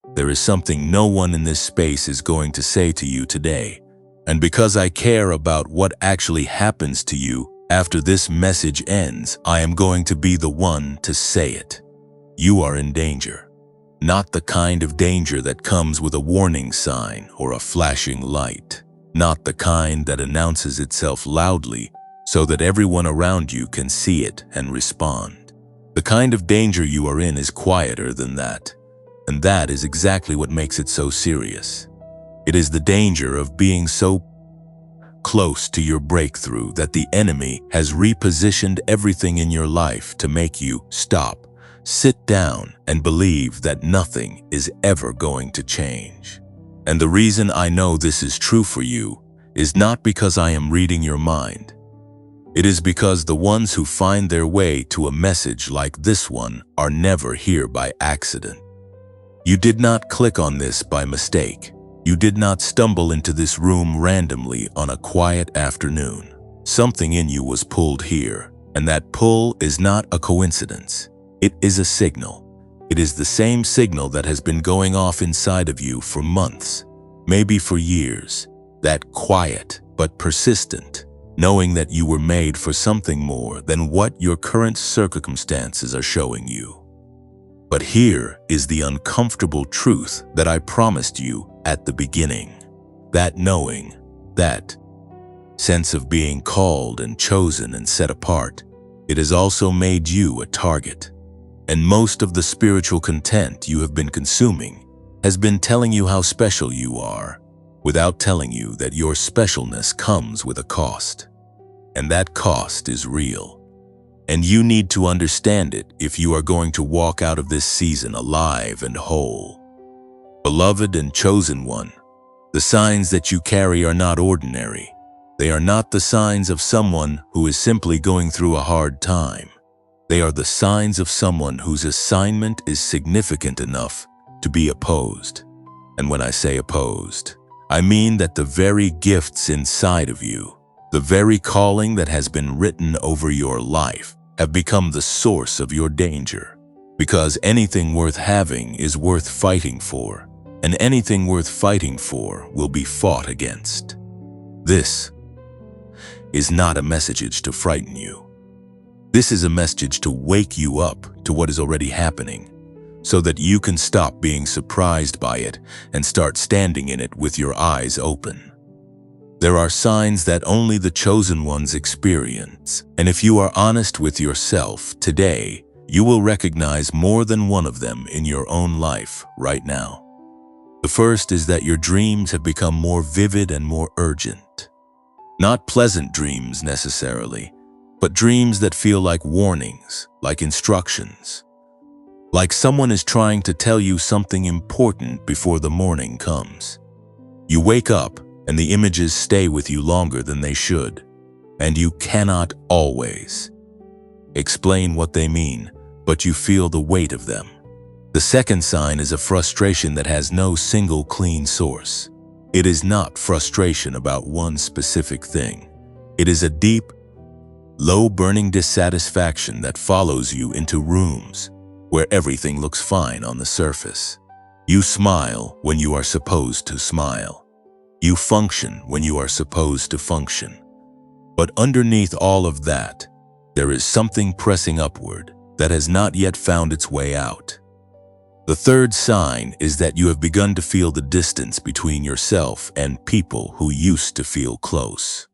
There is something no one in this space is going to say to you today. And because I care about what actually happens to you after this message ends, I am going to be the one to say it. You are in danger. Not the kind of danger that comes with a warning sign or a flashing light. Not the kind that announces itself loudly so that everyone around you can see it and respond. The kind of danger you are in is quieter than that. And that is exactly what makes it so serious. It is the danger of being so close to your breakthrough that the enemy has repositioned everything in your life to make you stop, sit down, and believe that nothing is ever going to change. And the reason I know this is true for you is not because I am reading your mind. It is because the ones who find their way to a message like this one are never here by accident. You did not click on this by mistake. You did not stumble into this room randomly on a quiet afternoon. Something in you was pulled here, and that pull is not a coincidence. It is a signal. It is the same signal that has been going off inside of you for months, maybe for years. That quiet but persistent, knowing that you were made for something more than what your current circumstances are showing you. But here is the uncomfortable truth that I promised you at the beginning. That knowing, that sense of being called and chosen and set apart, it has also made you a target. And most of the spiritual content you have been consuming has been telling you how special you are, without telling you that your specialness comes with a cost. And that cost is real. And you need to understand it if you are going to walk out of this season alive and whole. Beloved and chosen one, the signs that you carry are not ordinary. They are not the signs of someone who is simply going through a hard time. They are the signs of someone whose assignment is significant enough to be opposed. And when I say opposed, I mean that the very gifts inside of you, the very calling that has been written over your life, have become the source of your danger. Because anything worth having is worth fighting for, and anything worth fighting for will be fought against. This is not a message to frighten you. This is a message to wake you up to what is already happening, so that you can stop being surprised by it and start standing in it with your eyes open. There are signs that only the chosen ones experience, and if you are honest with yourself today, you will recognize more than one of them in your own life right now. The first is that your dreams have become more vivid and more urgent. Not pleasant dreams necessarily, but dreams that feel like warnings, like instructions. Like someone is trying to tell you something important before the morning comes. You wake up, and the images stay with you longer than they should, and you cannot always explain what they mean, but you feel the weight of them. The second sign is a frustration that has no single clean source. It is not frustration about one specific thing. It is a deep, low-burning dissatisfaction that follows you into rooms where everything looks fine on the surface. You smile when you are supposed to smile. You function when you are supposed to function. But underneath all of that, there is something pressing upward that has not yet found its way out. The third sign is that you have begun to feel the distance between yourself and people who used to feel close.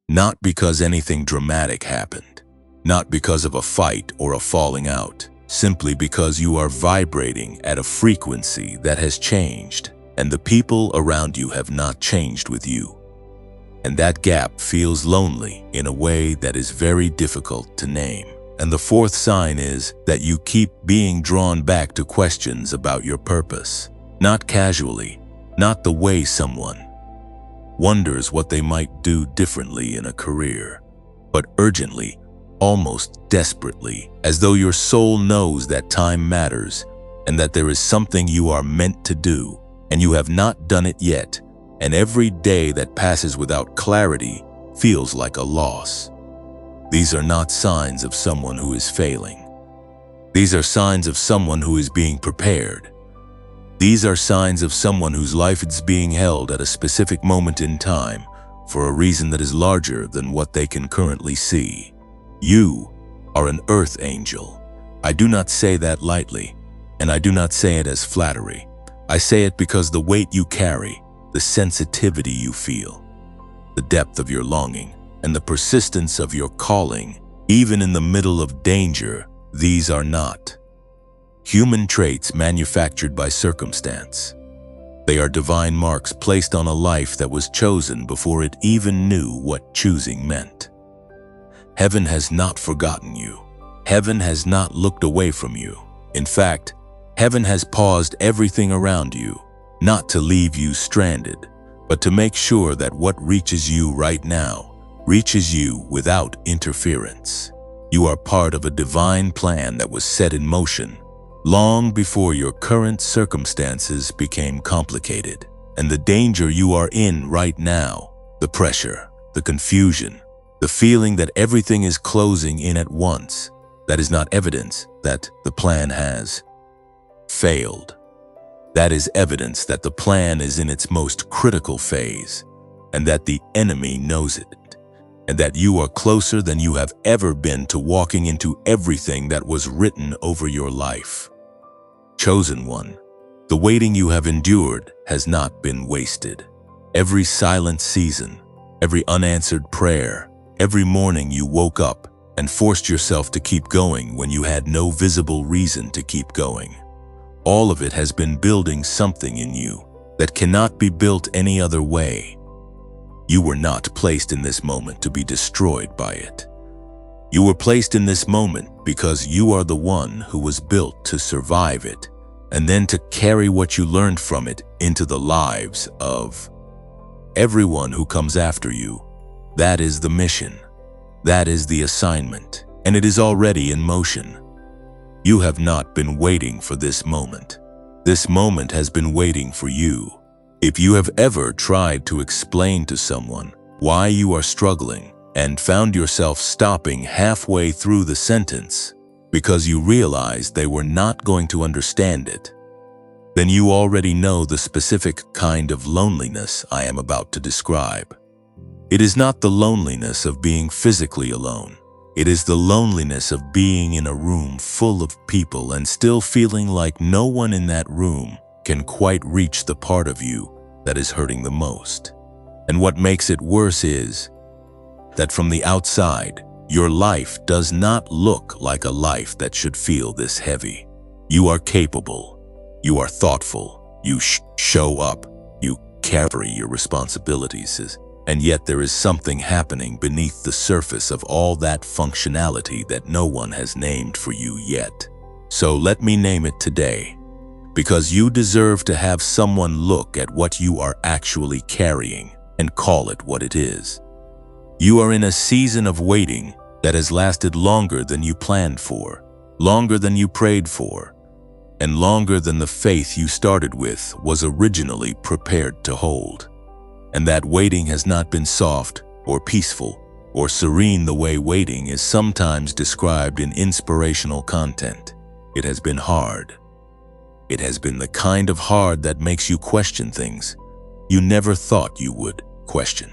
Not because anything dramatic happened, not because of a fight or a falling out, simply because you are vibrating at a frequency that has changed, and the people around you have not changed with you. And that gap feels lonely in a way that is very difficult to name. And the fourth sign is that you keep being drawn back to questions about your purpose. Not casually, not the way someone wonders what they might do differently in a career, but urgently, almost desperately, as though your soul knows that time matters and that there is something you are meant to do, and you have not done it yet, and every day that passes without clarity feels like a loss. These are not signs of someone who is failing. These are signs of someone who is being prepared. These are signs of someone whose life is being held at a specific moment in time for a reason that is larger than what they can currently see. You are an earth angel. I do not say that lightly, and I do not say it as flattery. I say it because the weight you carry, the sensitivity you feel, the depth of your longing, and the persistence of your calling, even in the middle of danger, these are not human traits manufactured by circumstance. They are divine marks placed on a life that was chosen before it even knew what choosing meant. Heaven has not forgotten you. Heaven has not looked away from you. In fact, heaven has paused everything around you, not to leave you stranded, but to make sure that what reaches you right now reaches you without interference. You are part of a divine plan that was set in motion long before your current circumstances became complicated. And the danger you are in right now, the pressure, the confusion, the feeling that everything is closing in at once, that is not evidence that the plan has failed. That is evidence that the plan is in its most critical phase, and that the enemy knows it, and that you are closer than you have ever been to walking into everything that was written over your life. Chosen one, the waiting you have endured has not been wasted. Every silent season, every unanswered prayer, every morning you woke up and forced yourself to keep going when you had no visible reason to keep going. All of it has been building something in you that cannot be built any other way. You were not placed in this moment to be destroyed by it. You were placed in this moment because you are the one who was built to survive it, and then to carry what you learned from it into the lives of everyone who comes after you. That is the mission. That is the assignment, and it is already in motion. You have not been waiting for this moment. This moment has been waiting for you. If you have ever tried to explain to someone why you are struggling and found yourself stopping halfway through the sentence because you realized they were not going to understand it, then you already know the specific kind of loneliness I am about to describe. It is not the loneliness of being physically alone. It is the loneliness of being in a room full of people and still feeling like no one in that room can quite reach the part of you that is hurting the most. And what makes it worse is that from the outside, your life does not look like a life that should feel this heavy. You are capable. You are thoughtful. You show up. You carry your responsibilities. And yet there is something happening beneath the surface of all that functionality that no one has named for you yet. So let me name it today, because you deserve to have someone look at what you are actually carrying and call it what it is. You are in a season of waiting that has lasted longer than you planned for, longer than you prayed for, and longer than the faith you started with was originally prepared to hold. And that waiting has not been soft or peaceful or serene the way waiting is sometimes described in inspirational content. It has been hard. It has been the kind of hard that makes you question things you never thought you would question.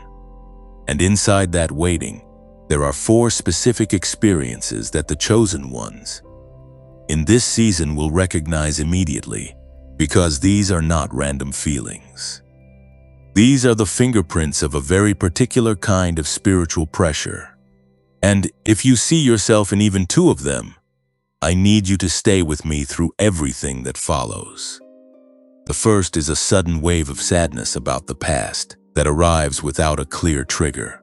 And inside that waiting, there are 4 specific experiences that the chosen ones in this season will recognize immediately, because these are not random feelings. These are the fingerprints of a very particular kind of spiritual pressure. And if you see yourself in even 2 of them, I need you to stay with me through everything that follows. The first is a sudden wave of sadness about the past that arrives without a clear trigger.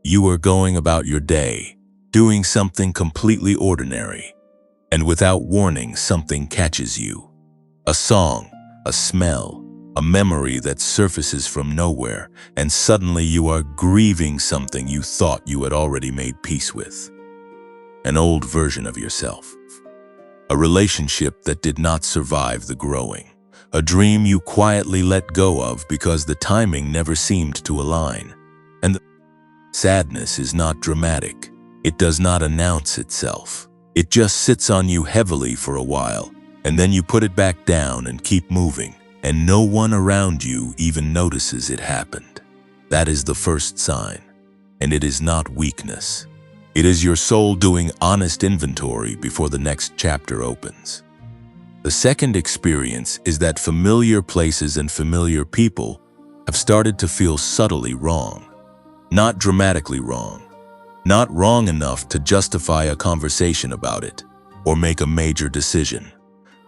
You are going about your day, doing something completely ordinary, and without warning something catches you. A song, a smell, a memory that surfaces from nowhere, and suddenly you are grieving something you thought you had already made peace with. An old version of yourself. A relationship that did not survive the growing. A dream you quietly let go of because the timing never seemed to align. And the sadness is not dramatic. It does not announce itself. It just sits on you heavily for a while, and then you put it back down and keep moving, and no one around you even notices it happened. That is the first sign, and it is not weakness. It is your soul doing honest inventory before the next chapter opens. The second experience is that familiar places and familiar people have started to feel subtly wrong. Not dramatically wrong. Not wrong enough to justify a conversation about it or make a major decision.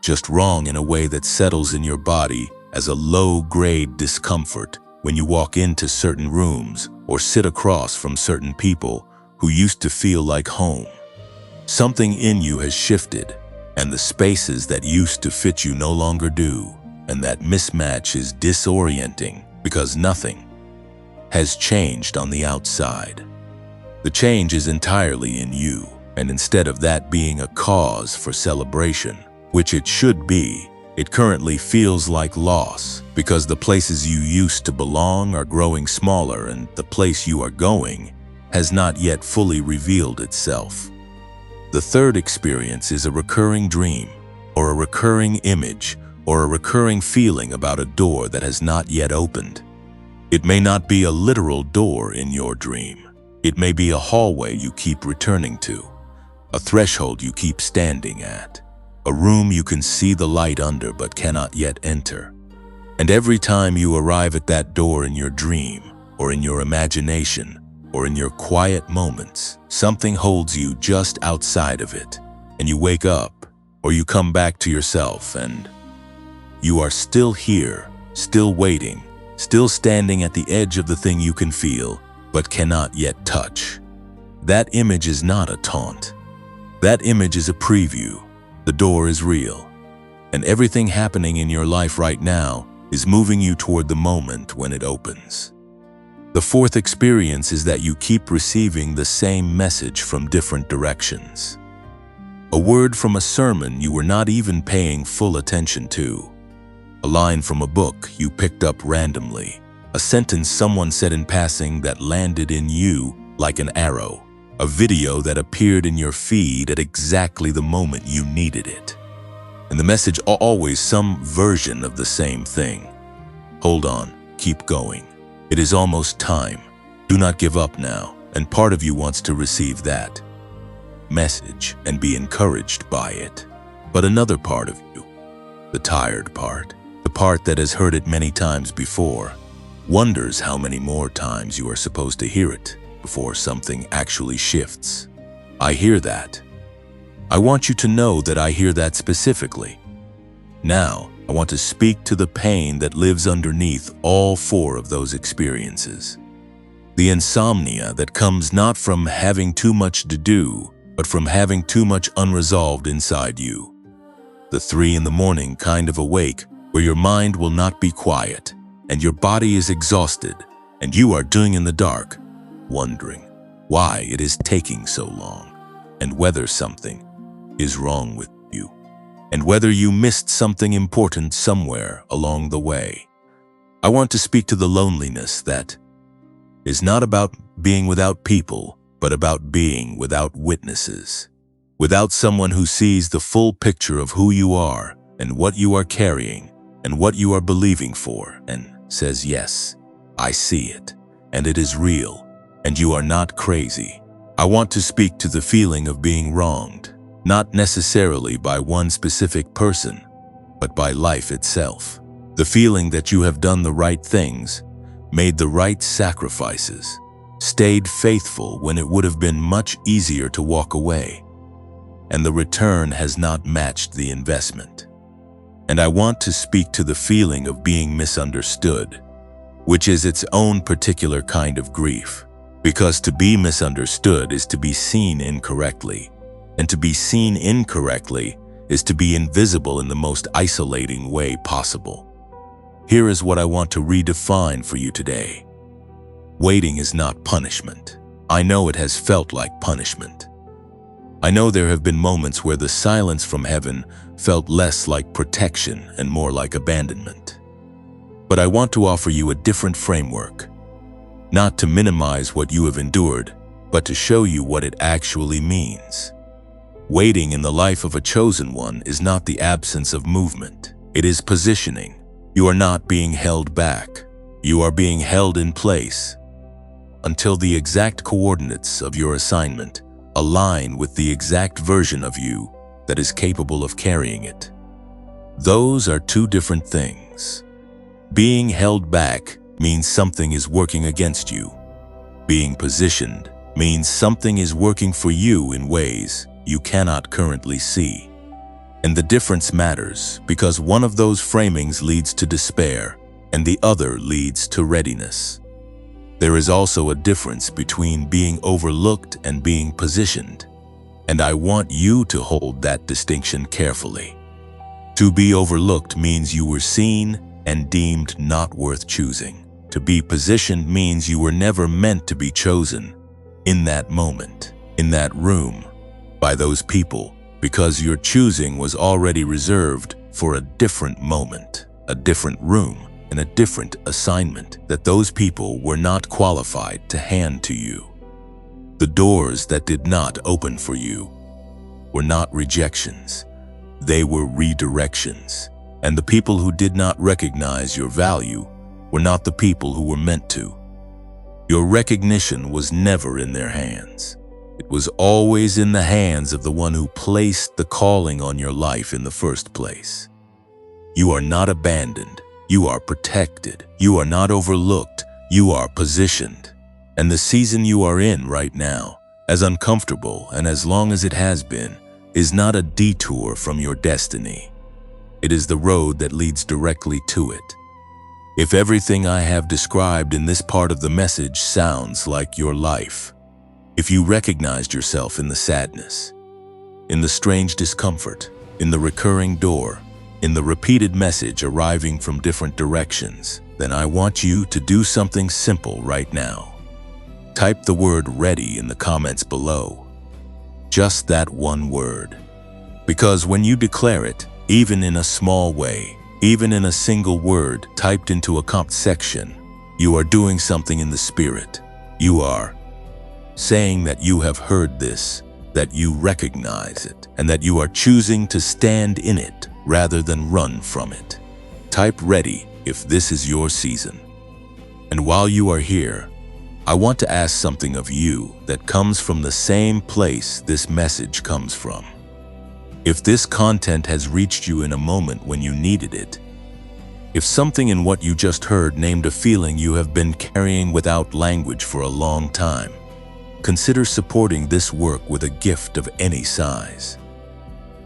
Just wrong in a way that settles in your body as a low-grade discomfort when you walk into certain rooms or sit across from certain people who used to feel like home. Something in you has shifted, and the spaces that used to fit you no longer do, and that mismatch is disorienting because nothing has changed on the outside. The change is entirely in you, and instead of that being a cause for celebration, which it should be, it currently feels like loss because the places you used to belong are growing smaller and the place you are going has not yet fully revealed itself. The third experience is a recurring dream, or a recurring image, or a recurring feeling about a door that has not yet opened. It may not be a literal door in your dream. It may be a hallway you keep returning to, a threshold you keep standing at, a room you can see the light under but cannot yet enter. And every time you arrive at that door in your dream, or in your imagination, or in your quiet moments, something holds you just outside of it, and you wake up, or you come back to yourself, and you are still here, still waiting, still standing at the edge of the thing you can feel, but cannot yet touch. That image is not a taunt. That image is a preview. The door is real, and everything happening in your life right now is moving you toward the moment when it opens. The fourth experience is that you keep receiving the same message from different directions. A word from a sermon you were not even paying full attention to. A line from a book you picked up randomly. A sentence someone said in passing that landed in you like an arrow. A video that appeared in your feed at exactly the moment you needed it. And the message always some version of the same thing. Hold on, keep going. It is almost time. Do not give up now. And part of you wants to receive that message and be encouraged by it. But another part of you, the tired part, the part that has heard it many times before, wonders how many more times you are supposed to hear it before something actually shifts. I hear that. I want you to know that I hear that specifically. Now, I want to speak to the pain that lives underneath all four of those experiences. The insomnia that comes not from having too much to do, but from having too much unresolved inside you. The 3 a.m. kind of awake where your mind will not be quiet, and your body is exhausted, and you are doing in the dark, wondering why it is taking so long, and whether something is wrong with you, and whether you missed something important somewhere along the way. I want to speak to the loneliness that is not about being without people, but about being without witnesses, without someone who sees the full picture of who you are and what you are carrying and what you are believing for, and says, yes, I see it, and it is real, and you are not crazy. I want to speak to the feeling of being wronged, not necessarily by one specific person, but by life itself. The feeling that you have done the right things, made the right sacrifices, stayed faithful when it would have been much easier to walk away, and the return has not matched the investment. And I want to speak to the feeling of being misunderstood, which is its own particular kind of grief. Because to be misunderstood is to be seen incorrectly, and to be seen incorrectly is to be invisible in the most isolating way possible. Here is what I want to redefine for you today. Waiting is not punishment. I know it has felt like punishment. I know there have been moments where the silence from heaven felt less like protection and more like abandonment. But I want to offer you a different framework. Not to minimize what you have endured, but to show you what it actually means. Waiting in the life of a chosen one is not the absence of movement. It is positioning. You are not being held back. You are being held in place until the exact coordinates of your assignment align with the exact version of you that is capable of carrying it. Those are two different things. Being held back means something is working against you. Being positioned means something is working for you in ways you cannot currently see. And the difference matters because one of those framings leads to despair and the other leads to readiness. There is also a difference between being overlooked and being positioned, and I want you to hold that distinction carefully. To be overlooked means you were seen and deemed not worth choosing. To be positioned means you were never meant to be chosen in that moment, in that room, by those people, because your choosing was already reserved for a different moment, a different room, and a different assignment that those people were not qualified to hand to you. The doors that did not open for you were not rejections, they were redirections. And the people who did not recognize your value were not the people who were meant to. Your recognition was never in their hands. It was always in the hands of the one who placed the calling on your life in the first place. You are not abandoned. You are protected. You are not overlooked. You are positioned. And the season you are in right now, as uncomfortable and as long as it has been, is not a detour from your destiny. It is the road that leads directly to it. If everything I have described in this part of the message sounds like your life, if you recognized yourself in the sadness, in the strange discomfort, in the recurring door, in the repeated message arriving from different directions, then I want you to do something simple right now. Type the word "ready" in the comments below. Just that one word. Because when you declare it, even in a small way, even in a single word typed into a comment section, you are doing something in the spirit. You are saying that you have heard this, that you recognize it, and that you are choosing to stand in it rather than run from it. Type "ready" if this is your season. And while you are here, I want to ask something of you that comes from the same place this message comes from. If this content has reached you in a moment when you needed it, if something in what you just heard named a feeling you have been carrying without language for a long time, consider supporting this work with a gift of any size.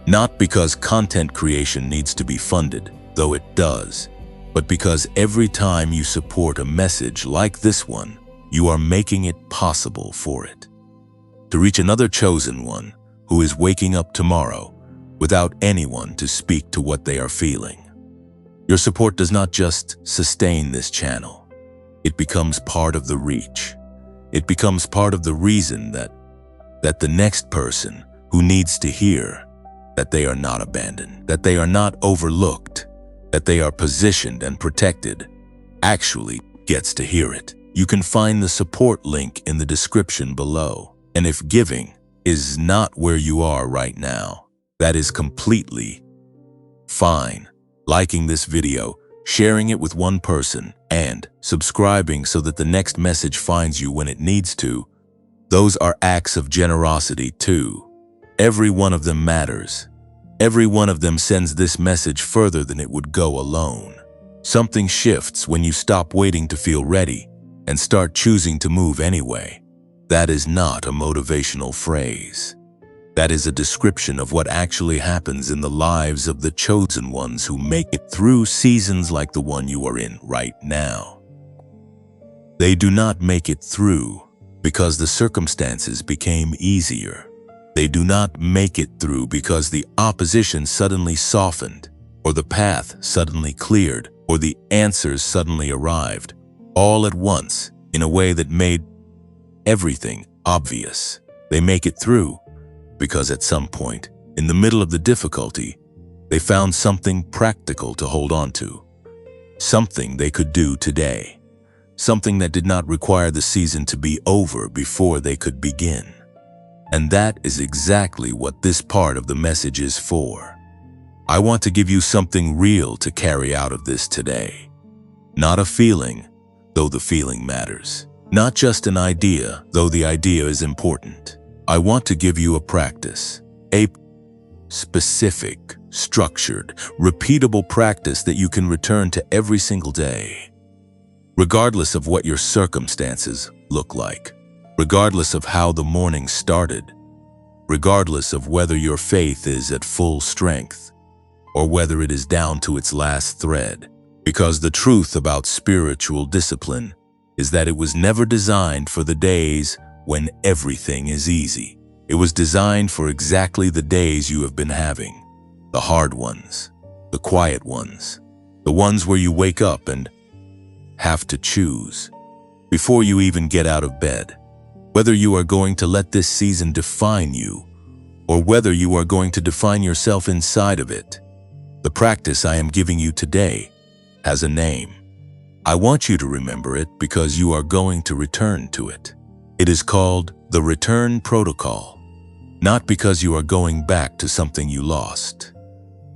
Not because content creation needs to be funded, though it does, but because every time you support a message like this one, you are making it possible for it to reach another chosen one who is waking up tomorrow without anyone to speak to what they are feeling. Your support does not just sustain this channel. It becomes part of the reach. It becomes part of the reason that the next person who needs to hear that they are not abandoned, that they are not overlooked, that they are positioned and protected, actually gets to hear it. You can find the support link in the description below. And if giving is not where you are right now, that is completely fine. Liking this video, sharing it with one person, and subscribing so that the next message finds you when it needs to, those are acts of generosity too. Every one of them matters. Every one of them sends this message further than it would go alone. Something shifts when you stop waiting to feel ready and start choosing to move anyway. That is not a motivational phrase. That is a description of what actually happens in the lives of the chosen ones who make it through seasons like the one you are in right now. They do not make it through because the circumstances became easier. They do not make it through because the opposition suddenly softened, or the path suddenly cleared, or the answers suddenly arrived, all at once in a way that made everything obvious. They make it through because at some point, in the middle of the difficulty, they found something practical to hold on to, something they could do today, something that did not require the season to be over before they could begin. And that is exactly what this part of the message is for. I want to give you something real to carry out of this today. Not a feeling, though the feeling matters. Not just an idea, though the idea is important. I want to give you a practice, a specific, structured, repeatable practice that you can return to every single day. Regardless of what your circumstances look like, regardless of how the morning started, regardless of whether your faith is at full strength or whether it is down to its last thread. Because the truth about spiritual discipline is that it was never designed for the days when everything is easy. It was designed for exactly the days you have been having. The hard ones, the quiet ones, the ones where you wake up and have to choose before you even get out of bed, whether you are going to let this season define you or whether you are going to define yourself inside of it. The practice I am giving you today has a name. I want you to remember it because you are going to return to it. It is called the Return Protocol, not because you are going back to something you lost,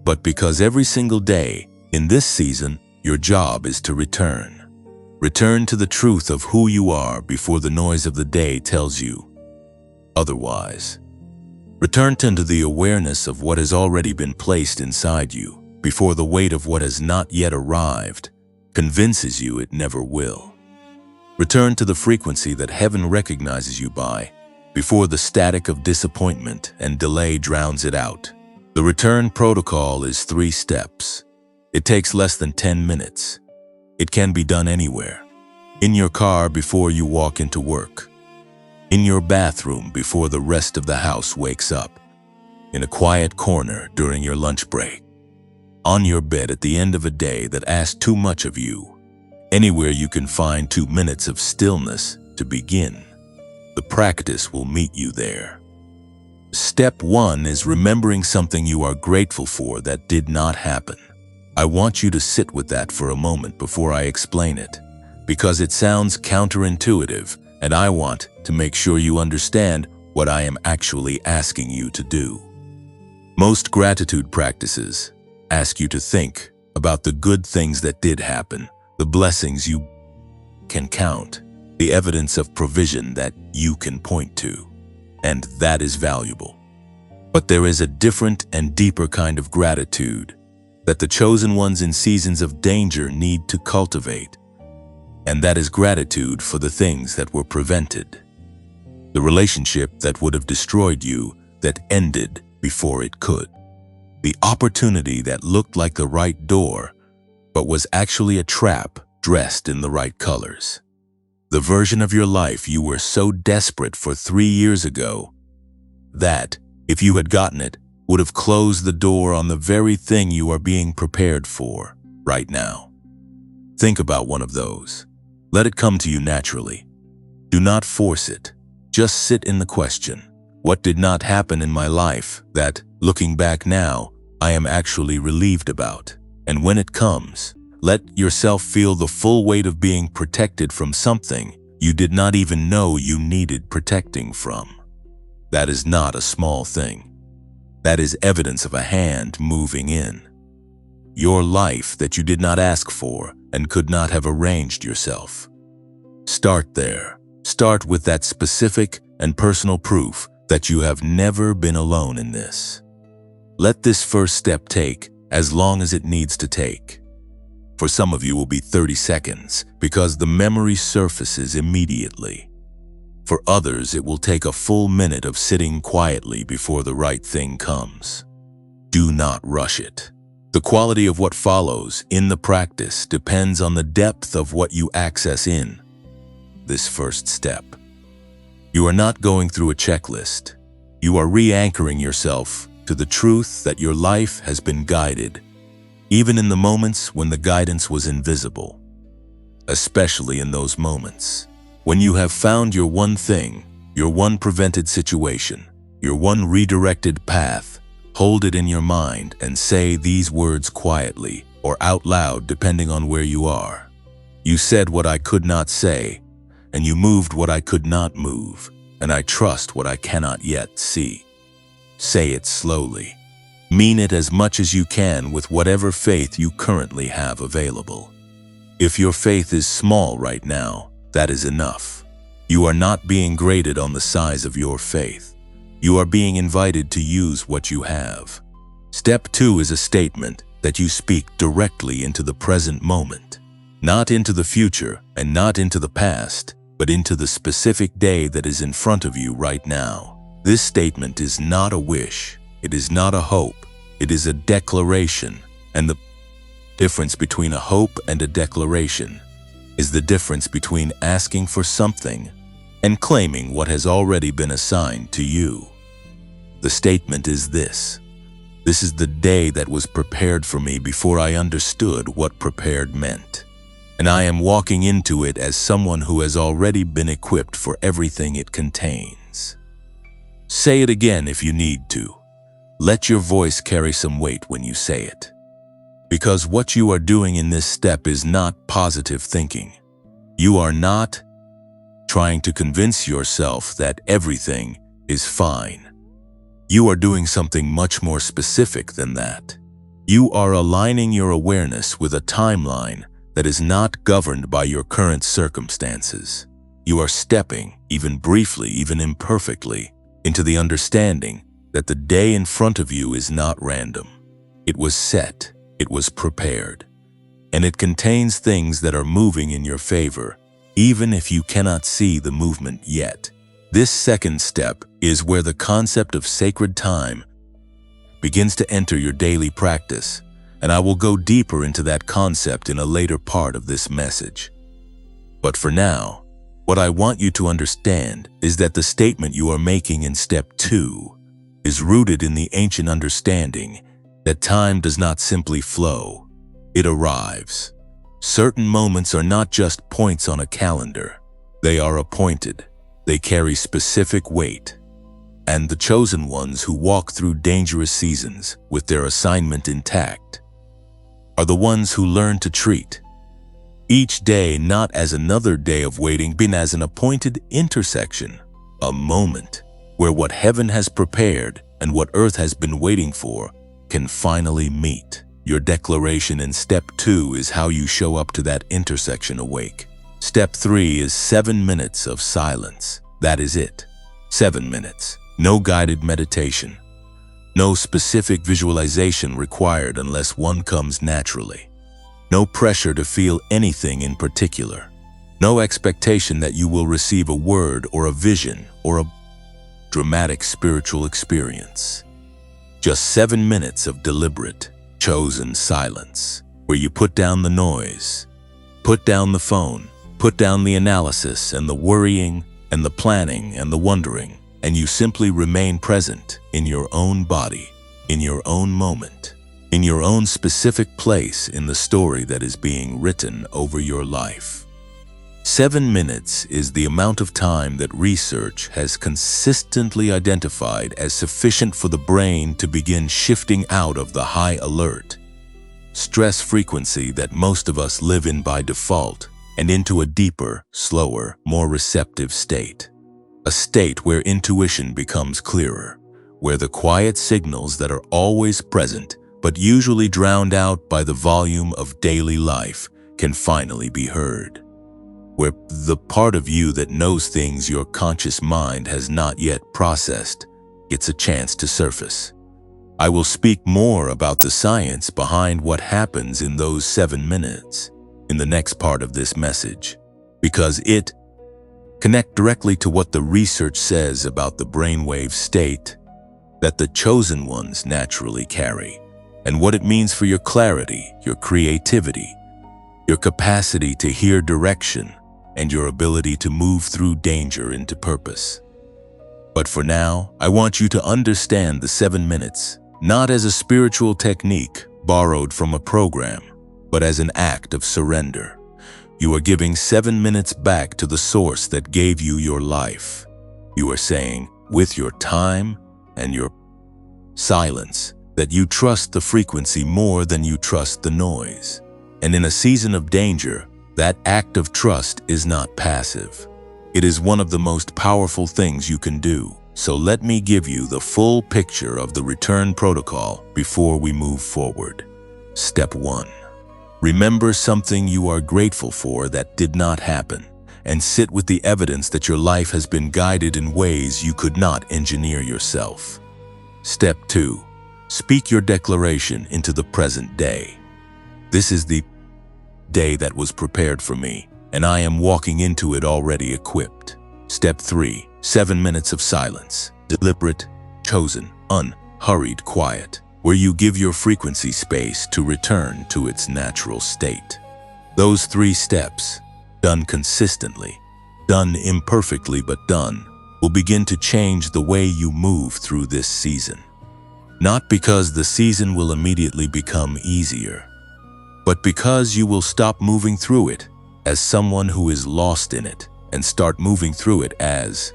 but because every single day in this season, your job is to return. Return to the truth of who you are before the noise of the day tells you otherwise. Return to the awareness of what has already been placed inside you before the weight of what has not yet arrived convinces you it never will. Return to the frequency that heaven recognizes you by before the static of disappointment and delay drowns it out. The return protocol is 3 steps. It takes less than 10 minutes. It can be done anywhere. In your car before you walk into work. In your bathroom before the rest of the house wakes up. In a quiet corner during your lunch break. On your bed at the end of a day that asks too much of you. Anywhere you can find 2 minutes of stillness to begin. The practice will meet you there. Step 1 is remembering something you are grateful for that did not happen. I want you to sit with that for a moment before I explain it, because it sounds counterintuitive, and I want to make sure you understand what I am actually asking you to do. Most gratitude practices ask you to think about the good things that did happen, the blessings you can count, the evidence of provision that you can point to, and that is valuable. But there is a different and deeper kind of gratitude that the chosen ones in seasons of danger need to cultivate, and that is gratitude for the things that were prevented. The relationship that would have destroyed you that ended before it could. The opportunity that looked like the right door, but was actually a trap dressed in the right colors. The version of your life you were so desperate for 3 years ago that, if you had gotten it, would have closed the door on the very thing you are being prepared for right now. Think about one of those. Let it come to you naturally. Do not force it. Just sit in the question. What did not happen in my life that, looking back now, I am actually relieved about? And when it comes, let yourself feel the full weight of being protected from something you did not even know you needed protecting from. That is not a small thing. That is evidence of a hand moving in. Your life that you did not ask for and could not have arranged yourself. Start there. Start with that specific and personal proof that you have never been alone in this. Let this first step take as long as it needs to take. For some of you, it will be 30 seconds because the memory surfaces immediately. For others, it will take a full minute of sitting quietly before the right thing comes. Do not rush it. The quality of what follows in the practice depends on the depth of what you access in this first step. You are not going through a checklist. You are re-anchoring yourself to the truth that your life has been guided, even in the moments when the guidance was invisible. Especially in those moments when you have found your one thing, your one prevented situation, your one redirected path. Hold it in your mind and say these words quietly or out loud depending on where you are. You said what I could not say, and you moved what I could not move, and I trust what I cannot yet see. Say it slowly. Mean it as much as you can with whatever faith you currently have available. If your faith is small right now, that is enough. You are not being graded on the size of your faith. You are being invited to use what you have. Step 2 is a statement that you speak directly into the present moment, not into the future and not into the past, but into the specific day that is in front of you right now. This statement is not a wish. It is not a hope. It is a declaration. And the difference between a hope and a declaration is the difference between asking for something and claiming what has already been assigned to you. The statement is this: this is the day that was prepared for me before I understood what prepared meant. And I am walking into it as someone who has already been equipped for everything it contains. Say it again if you need to. Let your voice carry some weight when you say it. Because what you are doing in this step is not positive thinking. You are not trying to convince yourself that everything is fine. You are doing something much more specific than that. You are aligning your awareness with a timeline that is not governed by your current circumstances. You are stepping, even briefly, even imperfectly, into the understanding that the day in front of you is not random. It was set, it was prepared, and it contains things that are moving in your favor, even if you cannot see the movement yet. This second step is where the concept of sacred time begins to enter your daily practice, and I will go deeper into that concept in a later part of this message. But for now, what I want you to understand is that the statement you are making in step 2 is rooted in the ancient understanding that time does not simply flow, it arrives. Certain moments are not just points on a calendar. They are appointed. They carry specific weight. And the chosen ones who walk through dangerous seasons with their assignment intact are the ones who learn to treat each day not as another day of waiting, but as an appointed intersection, a moment where what heaven has prepared and what earth has been waiting for can finally meet. Your declaration in step 2 is how you show up to that intersection awake. Step 3 is 7 minutes of silence. That is it. 7 minutes. No guided meditation. No specific visualization required unless one comes naturally. No pressure to feel anything in particular. No expectation that you will receive a word or a vision or a dramatic spiritual experience. Just 7 minutes of deliberate, chosen silence, where you put down the noise, put down the phone, put down the analysis and the worrying and the planning and the wondering, and you simply remain present in your own body, in your own moment, in your own specific place in the story that is being written over your life. 7 minutes is the amount of time that research has consistently identified as sufficient for the brain to begin shifting out of the high alert stress frequency that most of us live in by default and into a deeper, slower, more receptive state. A state where intuition becomes clearer, where the quiet signals that are always present but usually drowned out by the volume of daily life can finally be heard. Where the part of you that knows things your conscious mind has not yet processed gets a chance to surface. I will speak more about the science behind what happens in those 7 minutes in the next part of this message, because it connects directly to what the research says about the brainwave state that the chosen ones naturally carry, and what it means for your clarity, your creativity, your capacity to hear direction, and your ability to move through danger into purpose. But for now, I want you to understand the 7 minutes, not as a spiritual technique borrowed from a program, but as an act of surrender. You are giving 7 minutes back to the source that gave you your life. You are saying, with your time and your silence, that you trust the frequency more than you trust the noise. And in a season of danger, that act of trust is not passive. It is one of the most powerful things you can do. So let me give you the full picture of the return protocol before we move forward. Step 1. Remember something you are grateful for that did not happen, and sit with the evidence that your life has been guided in ways you could not engineer yourself. Step 2. Speak your declaration into the present day. This is the day that was prepared for me, and I am walking into it already equipped. Step 3. 7 minutes of silence. Deliberate, chosen, unhurried quiet, where you give your frequency space to return to its natural state. Those 3 steps, done consistently, done imperfectly but done, will begin to change the way you move through this season. Not because the season will immediately become easier, but because you will stop moving through it as someone who is lost in it and start moving through it as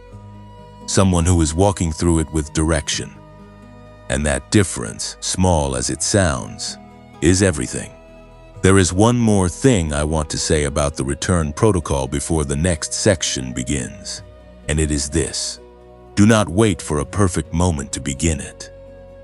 someone who is walking through it with direction. And that difference, small as it sounds, is everything. There is one more thing I want to say about the return protocol before the next section begins, and it is this. Do not wait for a perfect moment to begin it.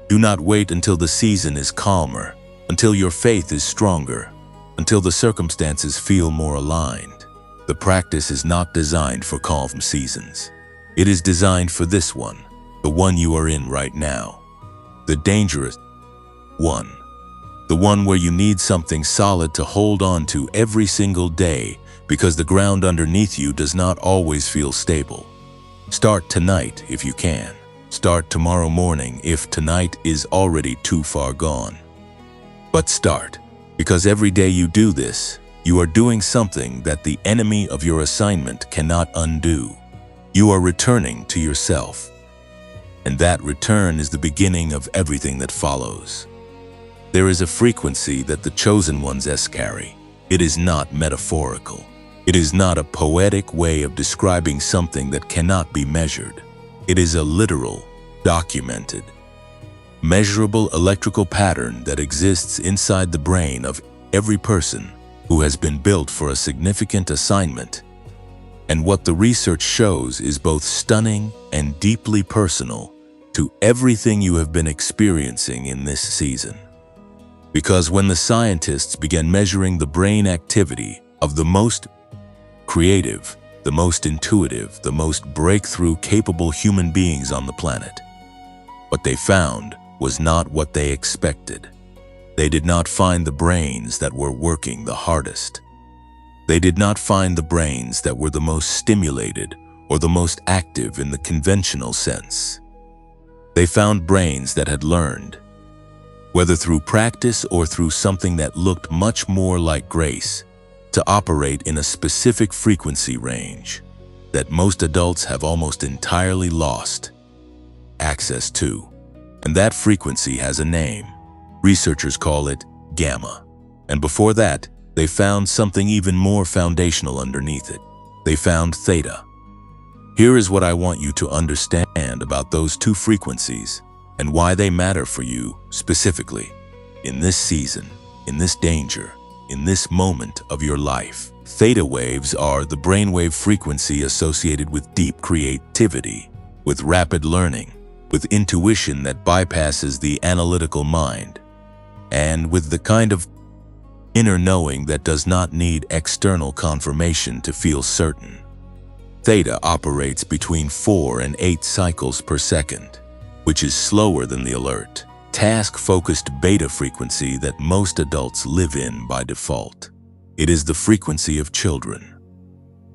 Do not wait until the season is calmer, until your faith is stronger, until the circumstances feel more aligned. The practice is not designed for calm seasons. It is designed for this one, the one you are in right now. The dangerous one. The one where you need something solid to hold on to every single day because the ground underneath you does not always feel stable. Start tonight if you can. Start tomorrow morning if tonight is already too far gone. But start, because every day you do this, you are doing something that the enemy of your assignment cannot undo. You are returning to yourself. And that return is the beginning of everything that follows. There is a frequency that the chosen ones carry. It is not metaphorical. It is not a poetic way of describing something that cannot be measured. It is a literal, documented, measurable electrical pattern that exists inside the brain of every person who has been built for a significant assignment. And what the research shows is both stunning and deeply personal to everything you have been experiencing in this season. Because when the scientists began measuring the brain activity of the most creative, the most intuitive, the most breakthrough capable human beings on the planet, what they found was not what they expected. They did not find the brains that were working the hardest. They did not find the brains that were the most stimulated or the most active in the conventional sense. They found brains that had learned, whether through practice or through something that looked much more like grace, to operate in a specific frequency range that most adults have almost entirely lost access to. And that frequency has a name. Researchers call it gamma. And before that, they found something even more foundational underneath it. They found theta. Here is what I want you to understand about those 2 frequencies and why they matter for you specifically in this season, in this danger, in this moment of your life. Theta waves are the brainwave frequency associated with deep creativity, with rapid learning, with intuition that bypasses the analytical mind, and with the kind of inner knowing that does not need external confirmation to feel certain. Theta operates between 4 and 8 cycles per second, which is slower than the alert, task-focused beta frequency that most adults live in by default. It is the frequency of children.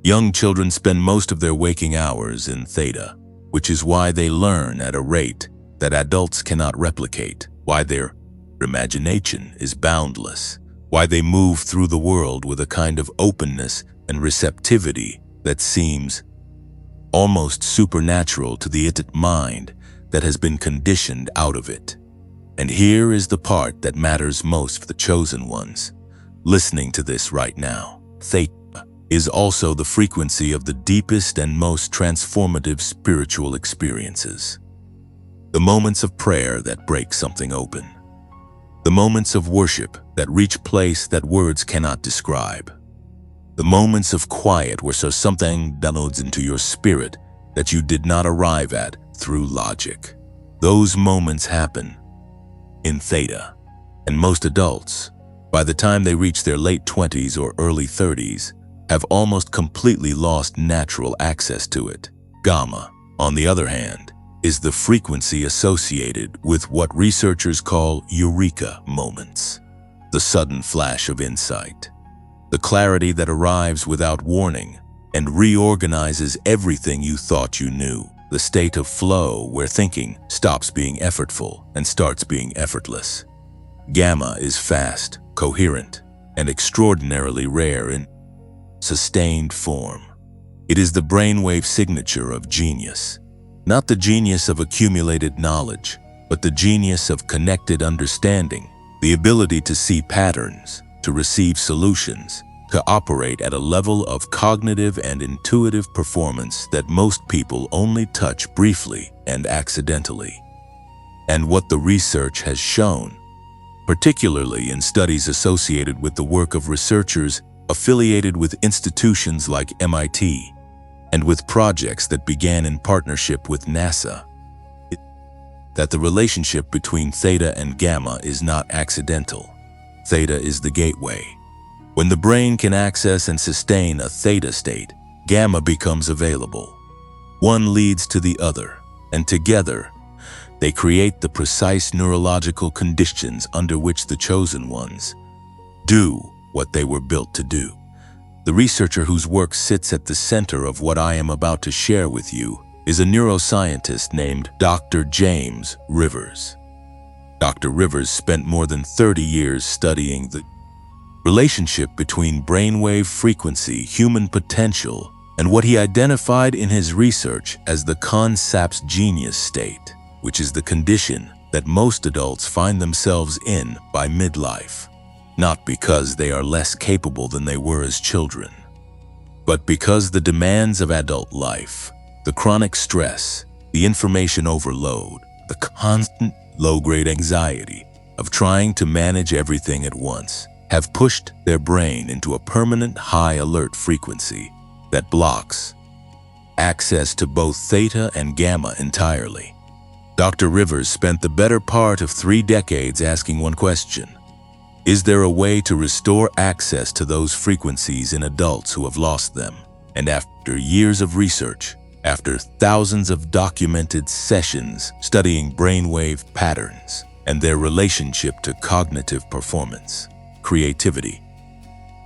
Young children spend most of their waking hours in theta, which is why they learn at a rate that adults cannot replicate, why their imagination is boundless, why they move through the world with a kind of openness and receptivity that seems almost supernatural to the idiot mind that has been conditioned out of it. And here is the part that matters most for the chosen ones, listening to this right now. Theta is also the frequency of the deepest and most transformative spiritual experiences. The moments of prayer that break something open. The moments of worship that reach place that words cannot describe. The moments of quiet where something downloads into your spirit that you did not arrive at through logic. Those moments happen in theta. And most adults, by the time they reach their late 20s or early 30s, have almost completely lost natural access to it. Gamma, on the other hand, is the frequency associated with what researchers call eureka moments. The sudden flash of insight. The clarity that arrives without warning and reorganizes everything you thought you knew. The state of flow where thinking stops being effortful and starts being effortless. Gamma is fast, coherent, and extraordinarily rare in sustained form. It is the brainwave signature of genius. Not the genius of accumulated knowledge, but the genius of connected understanding, the ability to see patterns, to receive solutions, to operate at a level of cognitive and intuitive performance that most people only touch briefly and accidentally. And what the research has shown, particularly in studies associated with the work of researchers affiliated with institutions like MIT, and with projects that began in partnership with NASA, that the relationship between theta and gamma is not accidental. Theta is the gateway. When the brain can access and sustain a theta state, gamma becomes available. One leads to the other, and together, they create the precise neurological conditions under which the chosen ones do what they were built to do. The researcher whose work sits at the center of what I am about to share with you is a neuroscientist named Dr. James Rivers. Dr. Rivers spent more than 30 years studying the relationship between brainwave frequency, human potential, and what he identified in his research as the concept's genius state, which is the condition that most adults find themselves in by midlife. Not because they are less capable than they were as children, but because the demands of adult life, the chronic stress, the information overload, the constant low-grade anxiety of trying to manage everything at once, have pushed their brain into a permanent high-alert frequency that blocks access to both theta and gamma entirely. Dr. Rivers spent the better part of 3 decades asking one question: is there a way to restore access to those frequencies in adults who have lost them? And after years of research, after thousands of documented sessions studying brainwave patterns and their relationship to cognitive performance, creativity,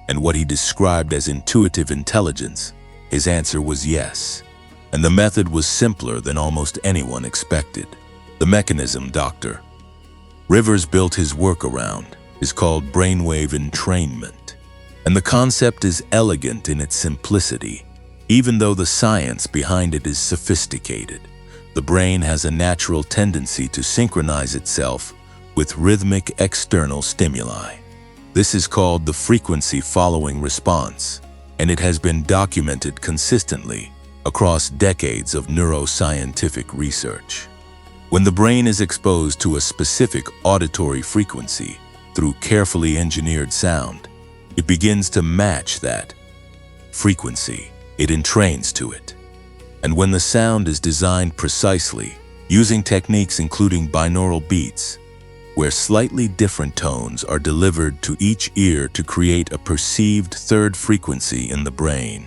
and what he described as intuitive intelligence, his answer was yes. And the method was simpler than almost anyone expected. The mechanism Dr. Rivers built his work around is called brainwave entrainment. And the concept is elegant in its simplicity. Even though the science behind it is sophisticated, the brain has a natural tendency to synchronize itself with rhythmic external stimuli. This is called the frequency-following response, and it has been documented consistently across decades of neuroscientific research. When the brain is exposed to a specific auditory frequency through carefully engineered sound, it begins to match that frequency. It entrains to it. And when the sound is designed precisely, using techniques including binaural beats, where slightly different tones are delivered to each ear to create a perceived third frequency in the brain,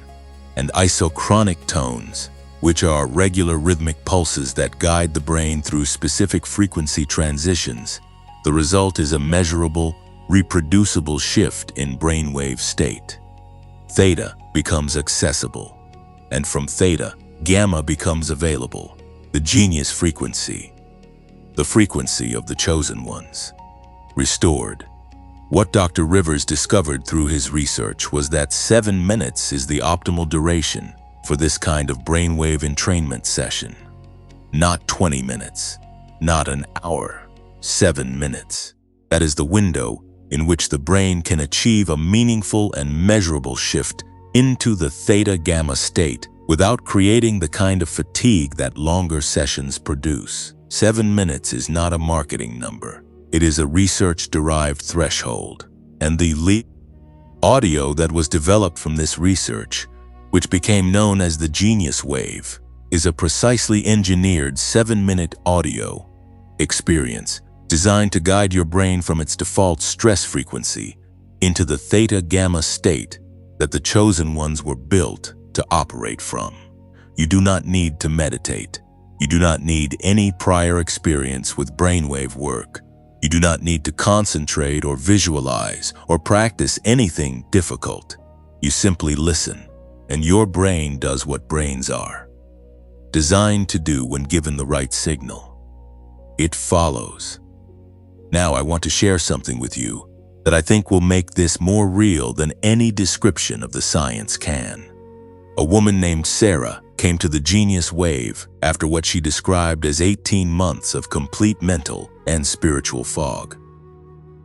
and isochronic tones, which are regular rhythmic pulses that guide the brain through specific frequency transitions, the result is a measurable, reproducible shift in brainwave state. Theta becomes accessible, and from theta, gamma becomes available, the genius frequency, the frequency of the chosen ones. Restored. What Dr. Rivers discovered through his research was that 7 minutes is the optimal duration for this kind of brainwave entrainment session. Not 20 minutes, not an hour, 7 minutes. That is the window in which the brain can achieve a meaningful and measurable shift into the theta-gamma state without creating the kind of fatigue that longer sessions produce. 7 minutes is not a marketing number. It is a research-derived threshold, and the Audio that was developed from this research, which became known as the Genius Wave, is a precisely engineered 7-minute audio experience designed to guide your brain from its default stress frequency into the theta-gamma state that the chosen ones were built to operate from. You do not need to meditate. You do not need any prior experience with brainwave work. You do not need to concentrate or visualize or practice anything difficult. You simply listen, and your brain does what brains are designed to do when given the right signal. It follows. Now I want to share something with you that I think will make this more real than any description of the science can. A woman named Sarah came to the Genius Wave after what she described as 18 months of complete mental and spiritual fog.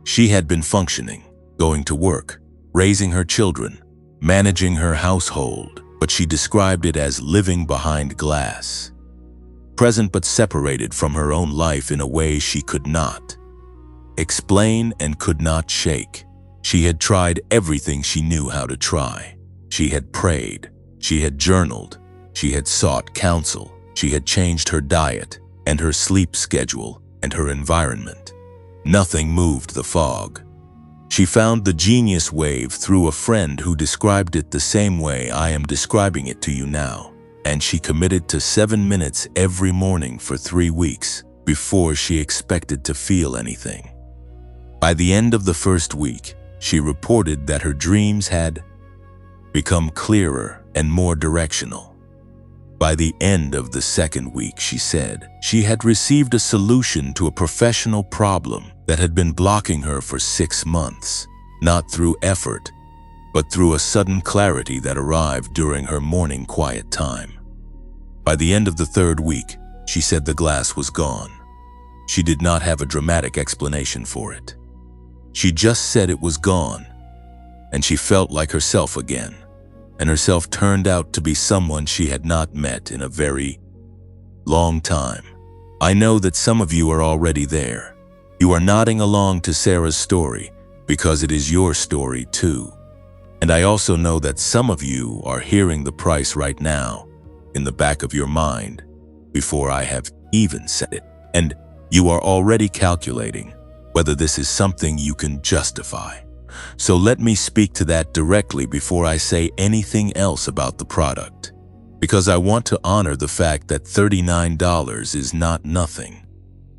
She had been functioning, going to work, raising her children, managing her household, but she described it as living behind glass, present but separated from her own life in a way she could not explain and could not shake. She had tried everything she knew how to try. She had prayed, she had journaled, she had sought counsel, she had changed her diet and her sleep schedule and her environment. Nothing moved the fog. She found the Genius Wave through a friend who described it the same way I am describing it to you now, and she committed to 7 minutes every morning for 3 weeks before she expected to feel anything. By the end of the first week, she reported that her dreams had become clearer and more directional. By the end of the second week, she said, she had received a solution to a professional problem that had been blocking her for 6 months, not through effort, but through a sudden clarity that arrived during her morning quiet time. By the end of the third week, she said the glass was gone. She did not have a dramatic explanation for it. She just said it was gone, and she felt like herself again. And herself turned out to be someone she had not met in a very long time. I know that some of you are already there. You are nodding along to Sarah's story because it is your story too. And I also know that some of you are hearing the price right now in the back of your mind before I have even said it. And you are already calculating whether this is something you can justify. So let me speak to that directly before I say anything else about the product, because I want to honor the fact that $39 is not nothing.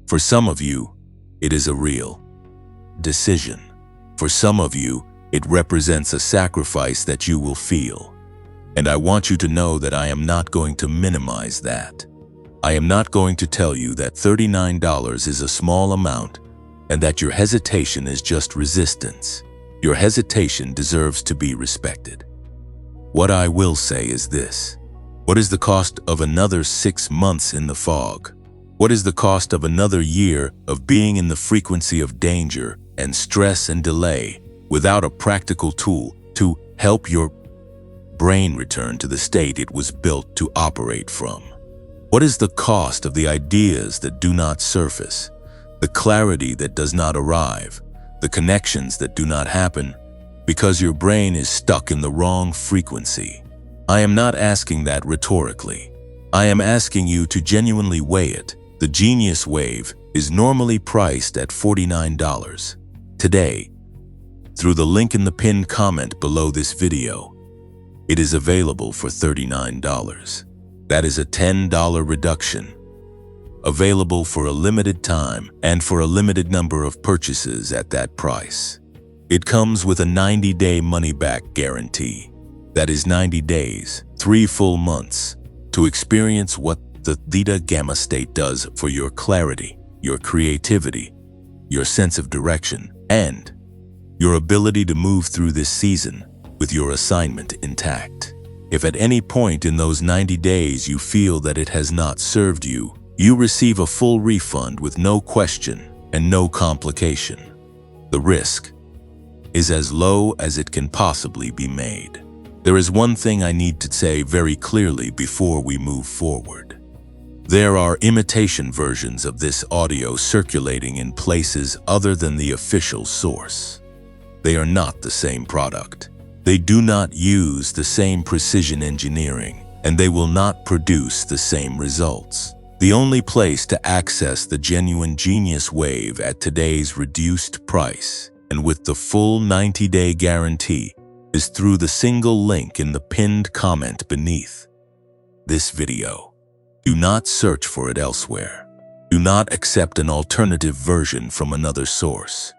For some of you, it is a real decision. For some of you, it represents a sacrifice that you will feel. And I want you to know that I am not going to minimize that. I am not going to tell you that $39 is a small amount and that your hesitation is just resistance. Your hesitation deserves to be respected. What I will say is this. What is the cost of another 6 months in the fog? What is the cost of another year of being in the frequency of danger and stress and delay without a practical tool to help your brain return to the state it was built to operate from? What is the cost of the ideas that do not surface, the clarity that does not arrive, the connections that do not happen because your brain is stuck in the wrong frequency? I am not asking that rhetorically. I am asking you to genuinely weigh it. The Genius Wave is normally priced at $49. Today, through the link in the pinned comment below this video, it is available for $39. That is a $10 reduction. Available for a limited time and for a limited number of purchases at that price. It comes with a 90-day money-back guarantee. That is 90 days, 3 full months, to experience what the theta-gamma state does for your clarity, your creativity, your sense of direction, and your ability to move through this season with your assignment intact. If at any point in those 90 days you feel that it has not served you, you receive a full refund with no question and no complication. The risk is as low as it can possibly be made. There is one thing I need to say very clearly before we move forward. There are imitation versions of this audio circulating in places other than the official source. They are not the same product. They do not use the same precision engineering, and they will not produce the same results. The only place to access the genuine genius wave at today's reduced price and with the full 90-day guarantee is through the single link in the pinned comment beneath this video. Do not search for it elsewhere. Do not accept an alternative version from another source.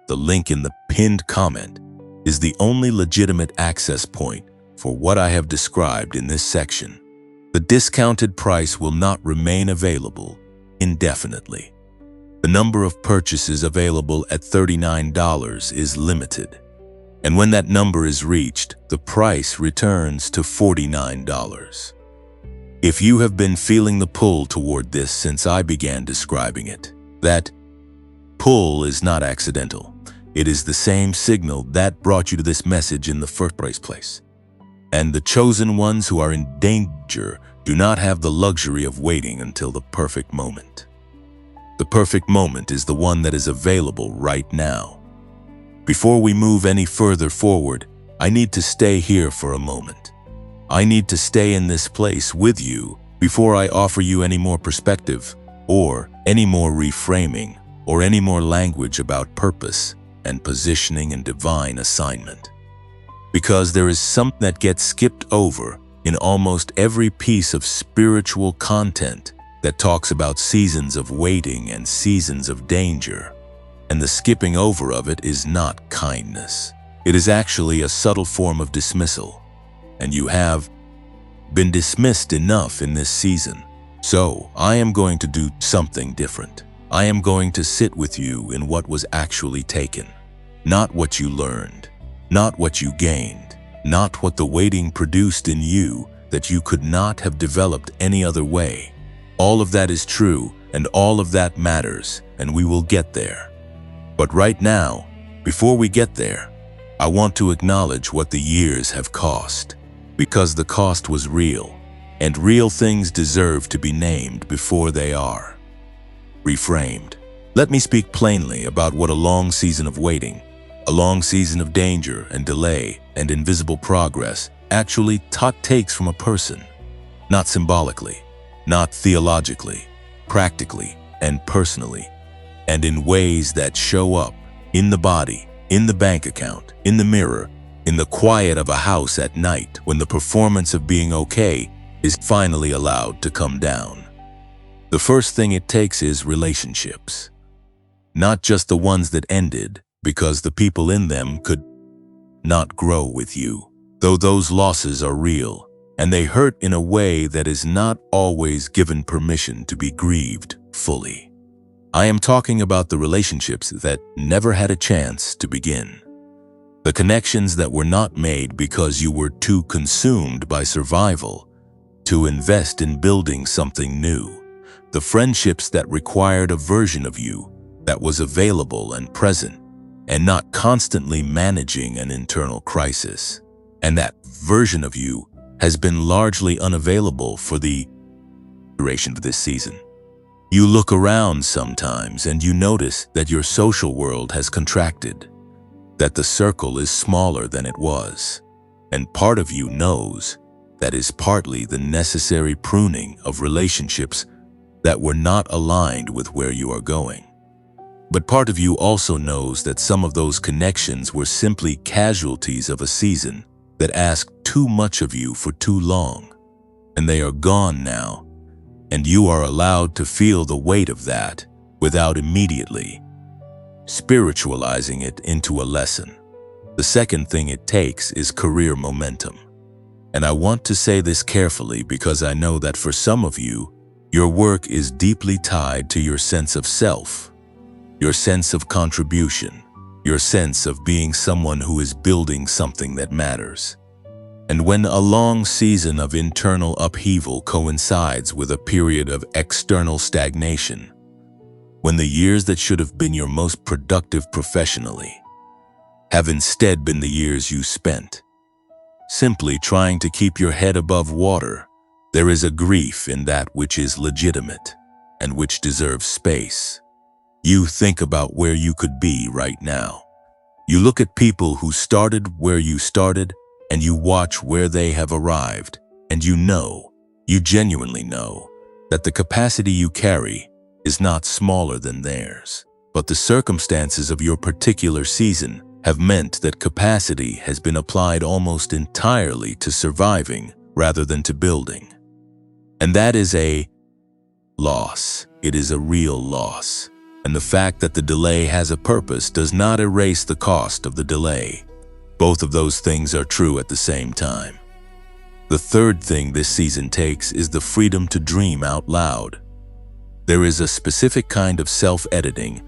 The link in the pinned comment is the only legitimate access point for what I have described in this section. The discounted price will not remain available indefinitely. The number of purchases available at $39 is limited, and when that number is reached, the price returns to $49. If you have been feeling the pull toward this since I began describing it, that pull is not accidental. It is the same signal that brought you to this message in the first place. And the chosen ones who are in danger do not have the luxury of waiting until the perfect moment. The perfect moment is the one that is available right now. Before we move any further forward, I need to stay here for a moment. I need to stay in this place with you before I offer you any more perspective, or any more reframing, or any more language about purpose and positioning and divine assignment. Because there is something that gets skipped over in almost every piece of spiritual content that talks about seasons of waiting and seasons of danger. And the skipping over of it is not kindness. It is actually a subtle form of dismissal. And you have been dismissed enough in this season. So I am going to do something different. I am going to sit with you in what was actually taken. Not what you learned, not what you gained, not what the waiting produced in you that you could not have developed any other way. All of that is true, and all of that matters, and we will get there. But right now, before we get there, I want to acknowledge what the years have cost, because the cost was real, and real things deserve to be named before they are. Reframed. Let me speak plainly about what a long season of waiting, a long season of danger and delay and invisible progress actually takes from a person. Not symbolically, not theologically, practically and personally, and in ways that show up in the body, in the bank account, in the mirror, in the quiet of a house at night when the performance of being okay is finally allowed to come down. The first thing it takes is relationships. Not just the ones that ended because the people in them could not grow with you, though those losses are real, and they hurt in a way that is not always given permission to be grieved fully. I am talking about the relationships that never had a chance to begin. The connections that were not made because you were too consumed by survival to invest in building something new. The friendships that required a version of you that was available and present and not constantly managing an internal crisis. And that version of you has been largely unavailable for the duration of this season. You look around sometimes and you notice that your social world has contracted, that the circle is smaller than it was, and part of you knows that is partly the necessary pruning of relationships that were not aligned with where you are going. But part of you also knows that some of those connections were simply casualties of a season that asked too much of you for too long, and they are gone now, and you are allowed to feel the weight of that without immediately spiritualizing it into a lesson. The second thing it takes is career momentum. And I want to say this carefully because I know that for some of you, your work is deeply tied to your sense of self, your sense of contribution, your sense of being someone who is building something that matters. And when a long season of internal upheaval coincides with a period of external stagnation, when the years that should have been your most productive professionally have instead been the years you spent simply trying to keep your head above water, there is a grief in that which is legitimate and which deserves space. You think about where you could be right now, You look at people who started where you started, and you watch where they have arrived, and you genuinely know, that the capacity you carry is not smaller than theirs. But the circumstances of your particular season have meant that capacity has been applied almost entirely to surviving rather than to building. And that is a loss. It is a real loss. And the fact that the delay has a purpose does not erase the cost of the delay. Both of those things are true at the same time. The third thing this season takes is the freedom to dream out loud. There is a specific kind of self-editing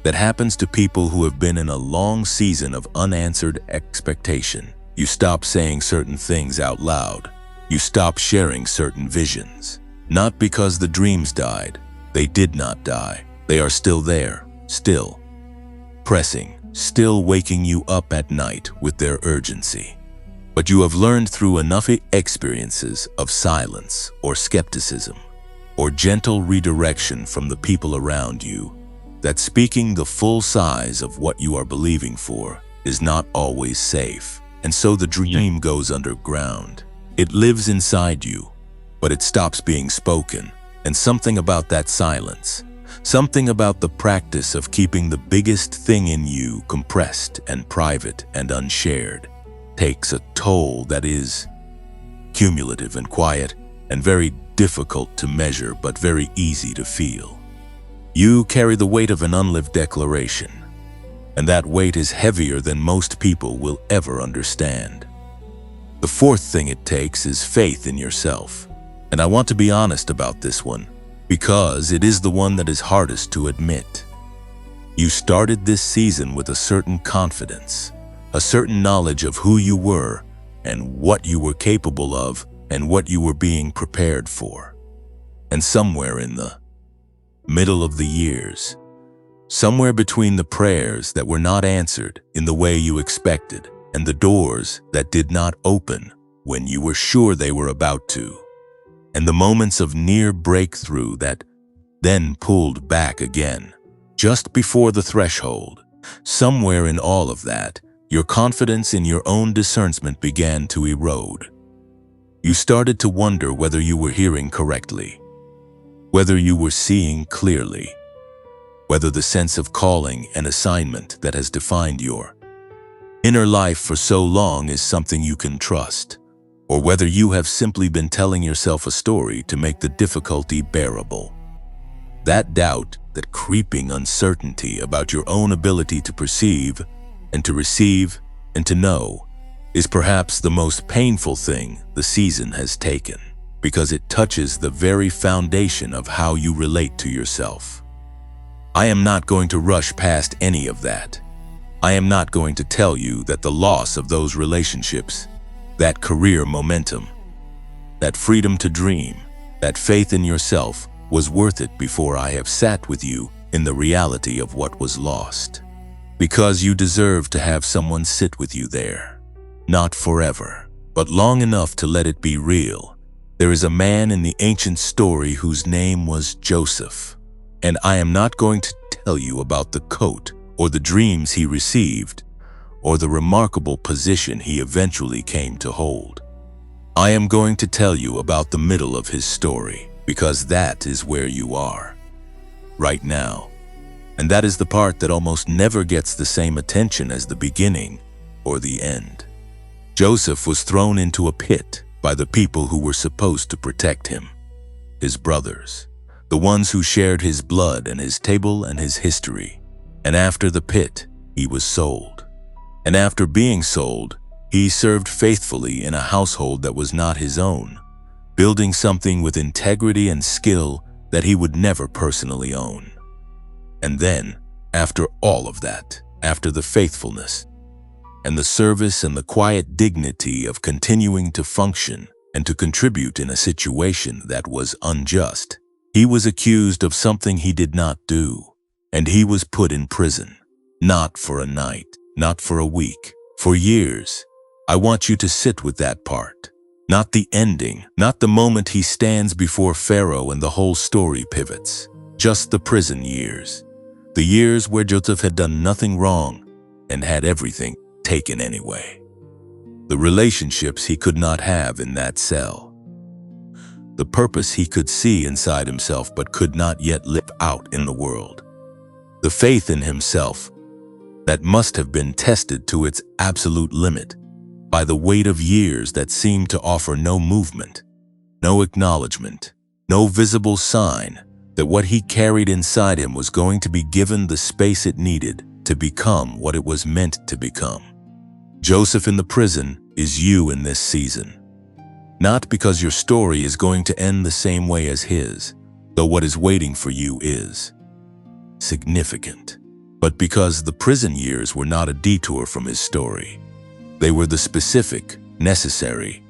that happens to people who have been in a long season of unanswered expectation. You stop saying certain things out loud. You stop sharing certain visions. Not because the dreams died. They did not die. They are still there, still pressing, still waking you up at night with their urgency. But you have learned through enough experiences of silence or skepticism or gentle redirection from the people around you that speaking the full size of what you are believing for is not always safe. And so the dream goes underground. It lives inside you, but it stops being spoken. And something about that silence, something about the practice of keeping the biggest thing in you compressed and private and unshared, takes a toll that is cumulative and quiet and very difficult to measure but very easy to feel. You carry the weight of an unlived declaration, and that weight is heavier than most people will ever understand. The fourth thing it takes is faith in yourself. And I want to be honest about this one, because it is the one that is hardest to admit. You started this season with a certain confidence, a certain knowledge of who you were and what you were capable of and what you were being prepared for. And somewhere in the middle of the years, somewhere between the prayers that were not answered in the way you expected and the doors that did not open when you were sure they were about to, and the moments of near breakthrough that then pulled back again, just before the threshold, somewhere in all of that, your confidence in your own discernment began to erode. You started to wonder whether you were hearing correctly, whether you were seeing clearly, whether the sense of calling and assignment that has defined your inner life for so long is something you can trust, or whether you have simply been telling yourself a story to make the difficulty bearable. That doubt, that creeping uncertainty about your own ability to perceive and to receive and to know, is perhaps the most painful thing the season has taken, because it touches the very foundation of how you relate to yourself. I am not going to rush past any of that. I am not going to tell you that the loss of those relationships, that career momentum, that freedom to dream, that faith in yourself was worth it before I have sat with you in the reality of what was lost. Because you deserve to have someone sit with you there. Not forever, but long enough to let it be real. There is a man in the ancient story whose name was Joseph, and I am not going to tell you about the coat or the dreams he received, or the remarkable position he eventually came to hold. I am going to tell you about the middle of his story, because that is where you are, right now. And that is the part that almost never gets the same attention as the beginning or the end. Joseph was thrown into a pit by the people who were supposed to protect him, his brothers, the ones who shared his blood and his table and his history. And after the pit, he was sold. And after being sold, he served faithfully in a household that was not his own, building something with integrity and skill that he would never personally own. And then, after all of that, after the faithfulness and the service and the quiet dignity of continuing to function and to contribute in a situation that was unjust, he was accused of something he did not do, and he was put in prison. Not for a night, not for a week, for years. I want you to sit with that part. Not the ending, not the moment he stands before Pharaoh and the whole story pivots. Just the prison years. The years where Joseph had done nothing wrong, and had everything taken anyway. The relationships he could not have in that cell. The purpose he could see inside himself but could not yet live out in the world. The faith in himself that must have been tested to its absolute limit by the weight of years that seemed to offer no movement, no acknowledgement, no visible sign that what he carried inside him was going to be given the space it needed to become what it was meant to become. Joseph in the prison is you in this season. Not because your story is going to end the same way as his, though what is waiting for you is significant, but because the prison years were not a detour from his story. They were the specific, necessary,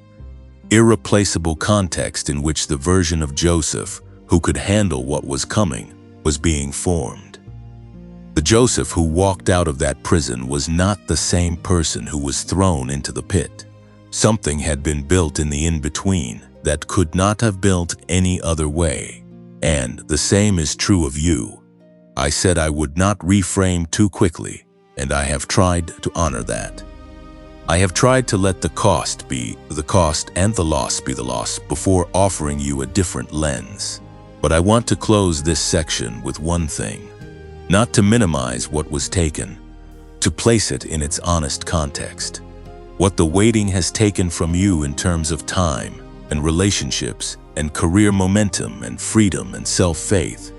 irreplaceable context in which the version of Joseph who could handle what was coming was being formed. The Joseph who walked out of that prison was not the same person who was thrown into the pit. Something had been built in the in-between that could not have built any other way. And the same is true of you. I said I would not reframe too quickly, and I have tried to honor that. I have tried to let the cost be the cost and the loss be the loss before offering you a different lens. But I want to close this section with one thing. Not to minimize what was taken, to place it in its honest context. What the waiting has taken from you in terms of time and relationships and career momentum and freedom and self-faith,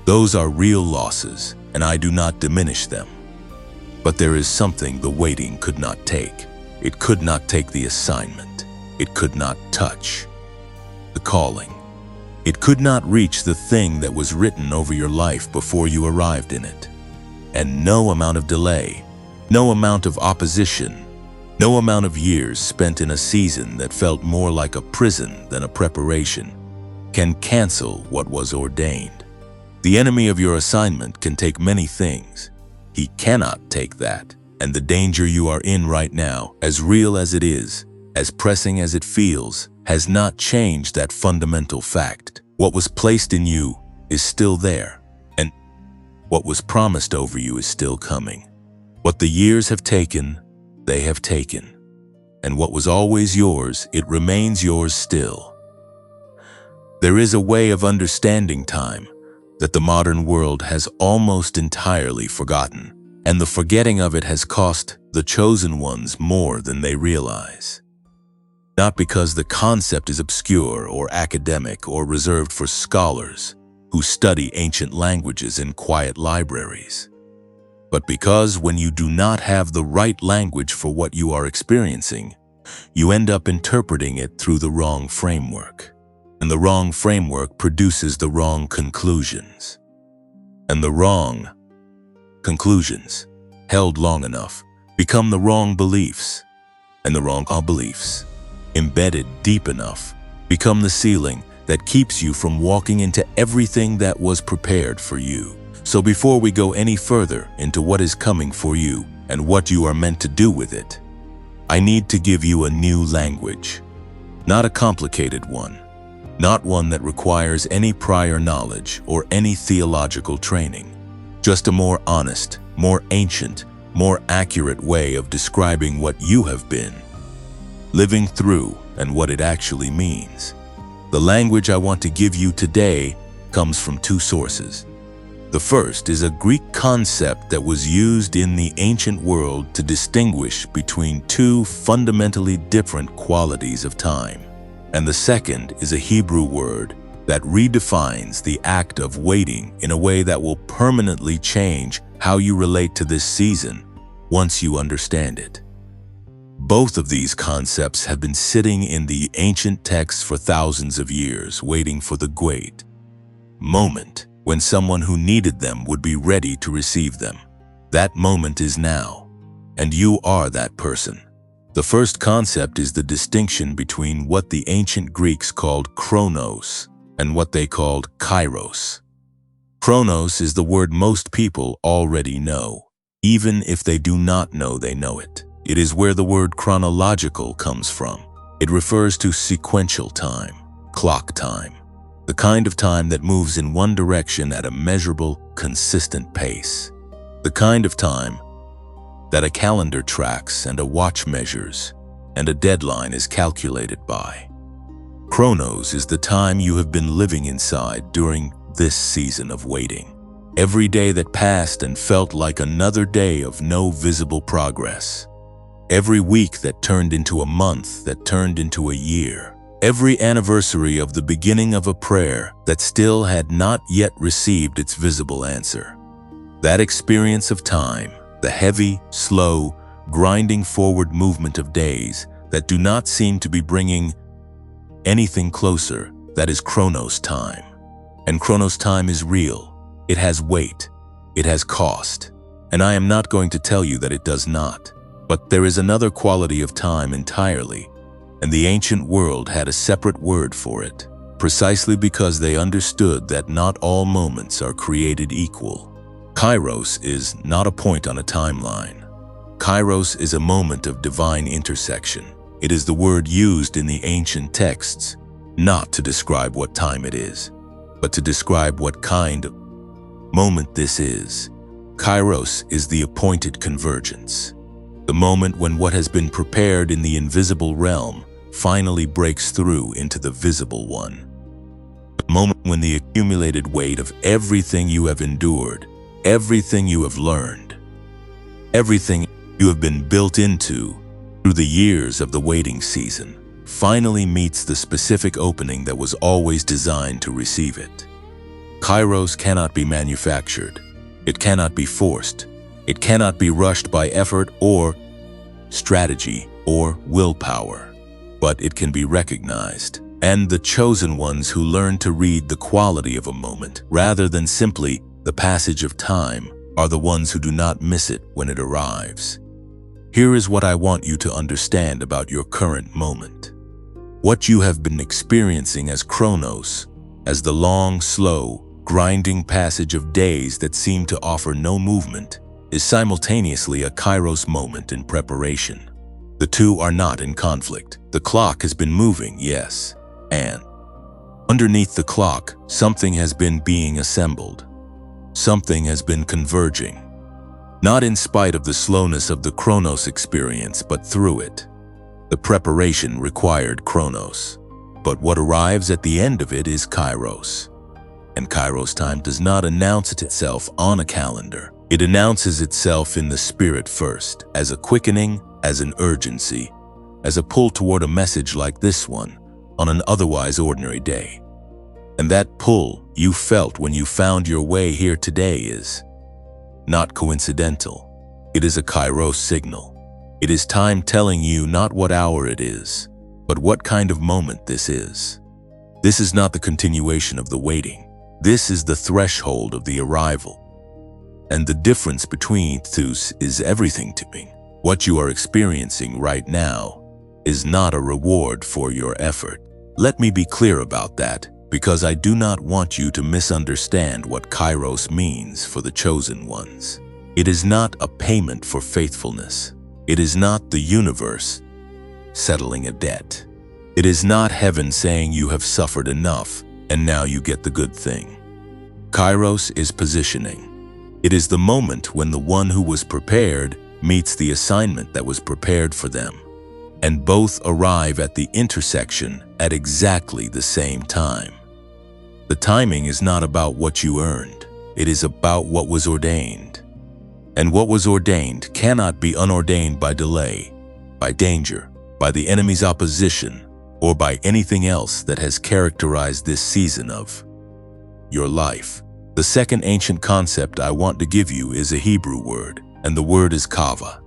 those are real losses, and I do not diminish them. But there is something the waiting could not take. It could not take the assignment. It could not touch the calling. It could not reach the thing that was written over your life before you arrived in it. And no amount of delay, no amount of opposition, no amount of years spent in a season that felt more like a prison than a preparation can cancel what was ordained. The enemy of your assignment can take many things. He cannot take that. And the danger you are in right now, as real as it is, as pressing as it feels, has not changed that fundamental fact. What was placed in you is still there, and what was promised over you is still coming. What the years have taken, they have taken. And what was always yours, it remains yours still. There is a way of understanding time that the modern world has almost entirely forgotten, and the forgetting of it has cost the chosen ones more than they realize. Not because the concept is obscure or academic or reserved for scholars who study ancient languages in quiet libraries, but because when you do not have the right language for what you are experiencing, you end up interpreting it through the wrong framework. And the wrong framework produces the wrong conclusions. And the wrong conclusions, held long enough, become the wrong beliefs. And the wrong beliefs, embedded deep enough, become the ceiling that keeps you from walking into everything that was prepared for you. So before we go any further into what is coming for you and what you are meant to do with it, I need to give you a new language. Not a complicated one. Not one that requires any prior knowledge or any theological training. Just a more honest, more ancient, more accurate way of describing what you have been living through and what it actually means. The language I want to give you today comes from two sources. The first is a Greek concept that was used in the ancient world to distinguish between two fundamentally different qualities of time. And the second is a Hebrew word that redefines the act of waiting in a way that will permanently change how you relate to this season once you understand it. Both of these concepts have been sitting in the ancient texts for thousands of years, waiting for the great moment when someone who needed them would be ready to receive them. That moment is now, and you are that person. The first concept is the distinction between what the ancient Greeks called chronos and what they called kairos. Chronos is the word most people already know, even if they do not know they know it. It is where the word chronological comes from. It refers to sequential time, clock time, the kind of time that moves in one direction at a measurable, consistent pace. The kind of time that a calendar tracks and a watch measures, and a deadline is calculated by. Chronos is the time you have been living inside during this season of waiting. Every day that passed and felt like another day of no visible progress. Every week that turned into a month that turned into a year. Every anniversary of the beginning of a prayer that still had not yet received its visible answer. That experience of time, the heavy, slow, grinding forward movement of days that do not seem to be bringing anything closer, that is Chronos time. And Chronos time is real. It has weight. It has cost. And I am not going to tell you that it does not. But there is another quality of time entirely, and the ancient world had a separate word for it, precisely because they understood that not all moments are created equal. Kairos is not a point on a timeline. Kairos is a moment of divine intersection. It is the word used in the ancient texts, not to describe what time it is, but to describe what kind of moment this is. Kairos is the appointed convergence. The moment when what has been prepared in the invisible realm finally breaks through into the visible one. The moment when the accumulated weight of everything you have endured, everything you have learned, everything you have been built into through the years of the waiting season, finally meets the specific opening that was always designed to receive it. Kairos cannot be manufactured. It cannot be forced. It cannot be rushed by effort or strategy or willpower, but it can be recognized. And the chosen ones who learn to read the quality of a moment rather than simply the passage of time are the ones who do not miss it when it arrives. Here is what I want you to understand about your current moment. What you have been experiencing as Chronos, as the long, slow, grinding passage of days that seem to offer no movement, is simultaneously a Kairos moment in preparation. The two are not in conflict. The clock has been moving, yes, and underneath the clock, something has been being assembled. Something has been converging. Not in spite of the slowness of the Chronos experience, but through it. The preparation required Chronos, but what arrives at the end of it is Kairos. And Kairos time does not announce itself on a calendar. It announces itself in the spirit first, as a quickening, as an urgency, as a pull toward a message like this one on an otherwise ordinary day. And that pull you felt when you found your way here today is not coincidental. It is a Kairos signal. It is time telling you not what hour it is, but what kind of moment this is. This is not the continuation of the waiting. This is the threshold of the arrival. And the difference between those is everything to me. What you are experiencing right now is not a reward for your effort. Let me be clear about that, because I do not want you to misunderstand what Kairos means for the chosen ones. It is not a payment for faithfulness. It is not the universe settling a debt. It is not heaven saying you have suffered enough and now you get the good thing. Kairos is positioning. It is the moment when the one who was prepared meets the assignment that was prepared for them, and both arrive at the intersection at exactly the same time. The timing is not about what you earned. It is about what was ordained. And what was ordained cannot be unordained by delay, by danger, by the enemy's opposition, or by anything else that has characterized this season of your life. The second ancient concept I want to give you is a Hebrew word, and the word is kava.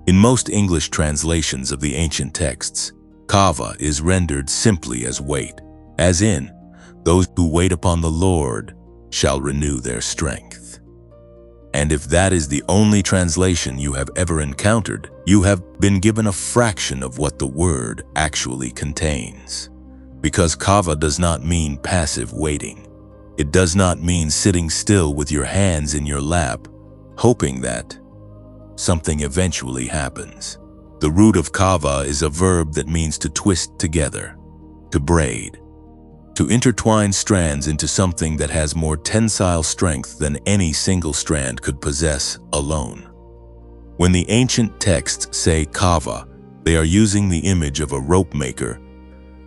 In most English translations of the ancient texts, kava is rendered simply as wait, as in, those who wait upon the Lord shall renew their strength. And if that is the only translation you have ever encountered, you have been given a fraction of what the word actually contains. Because kava does not mean passive waiting. It does not mean sitting still with your hands in your lap, hoping that something eventually happens. The root of kava is a verb that means to twist together, to braid, to intertwine strands into something that has more tensile strength than any single strand could possess alone. When the ancient texts say kava, they are using the image of a rope maker,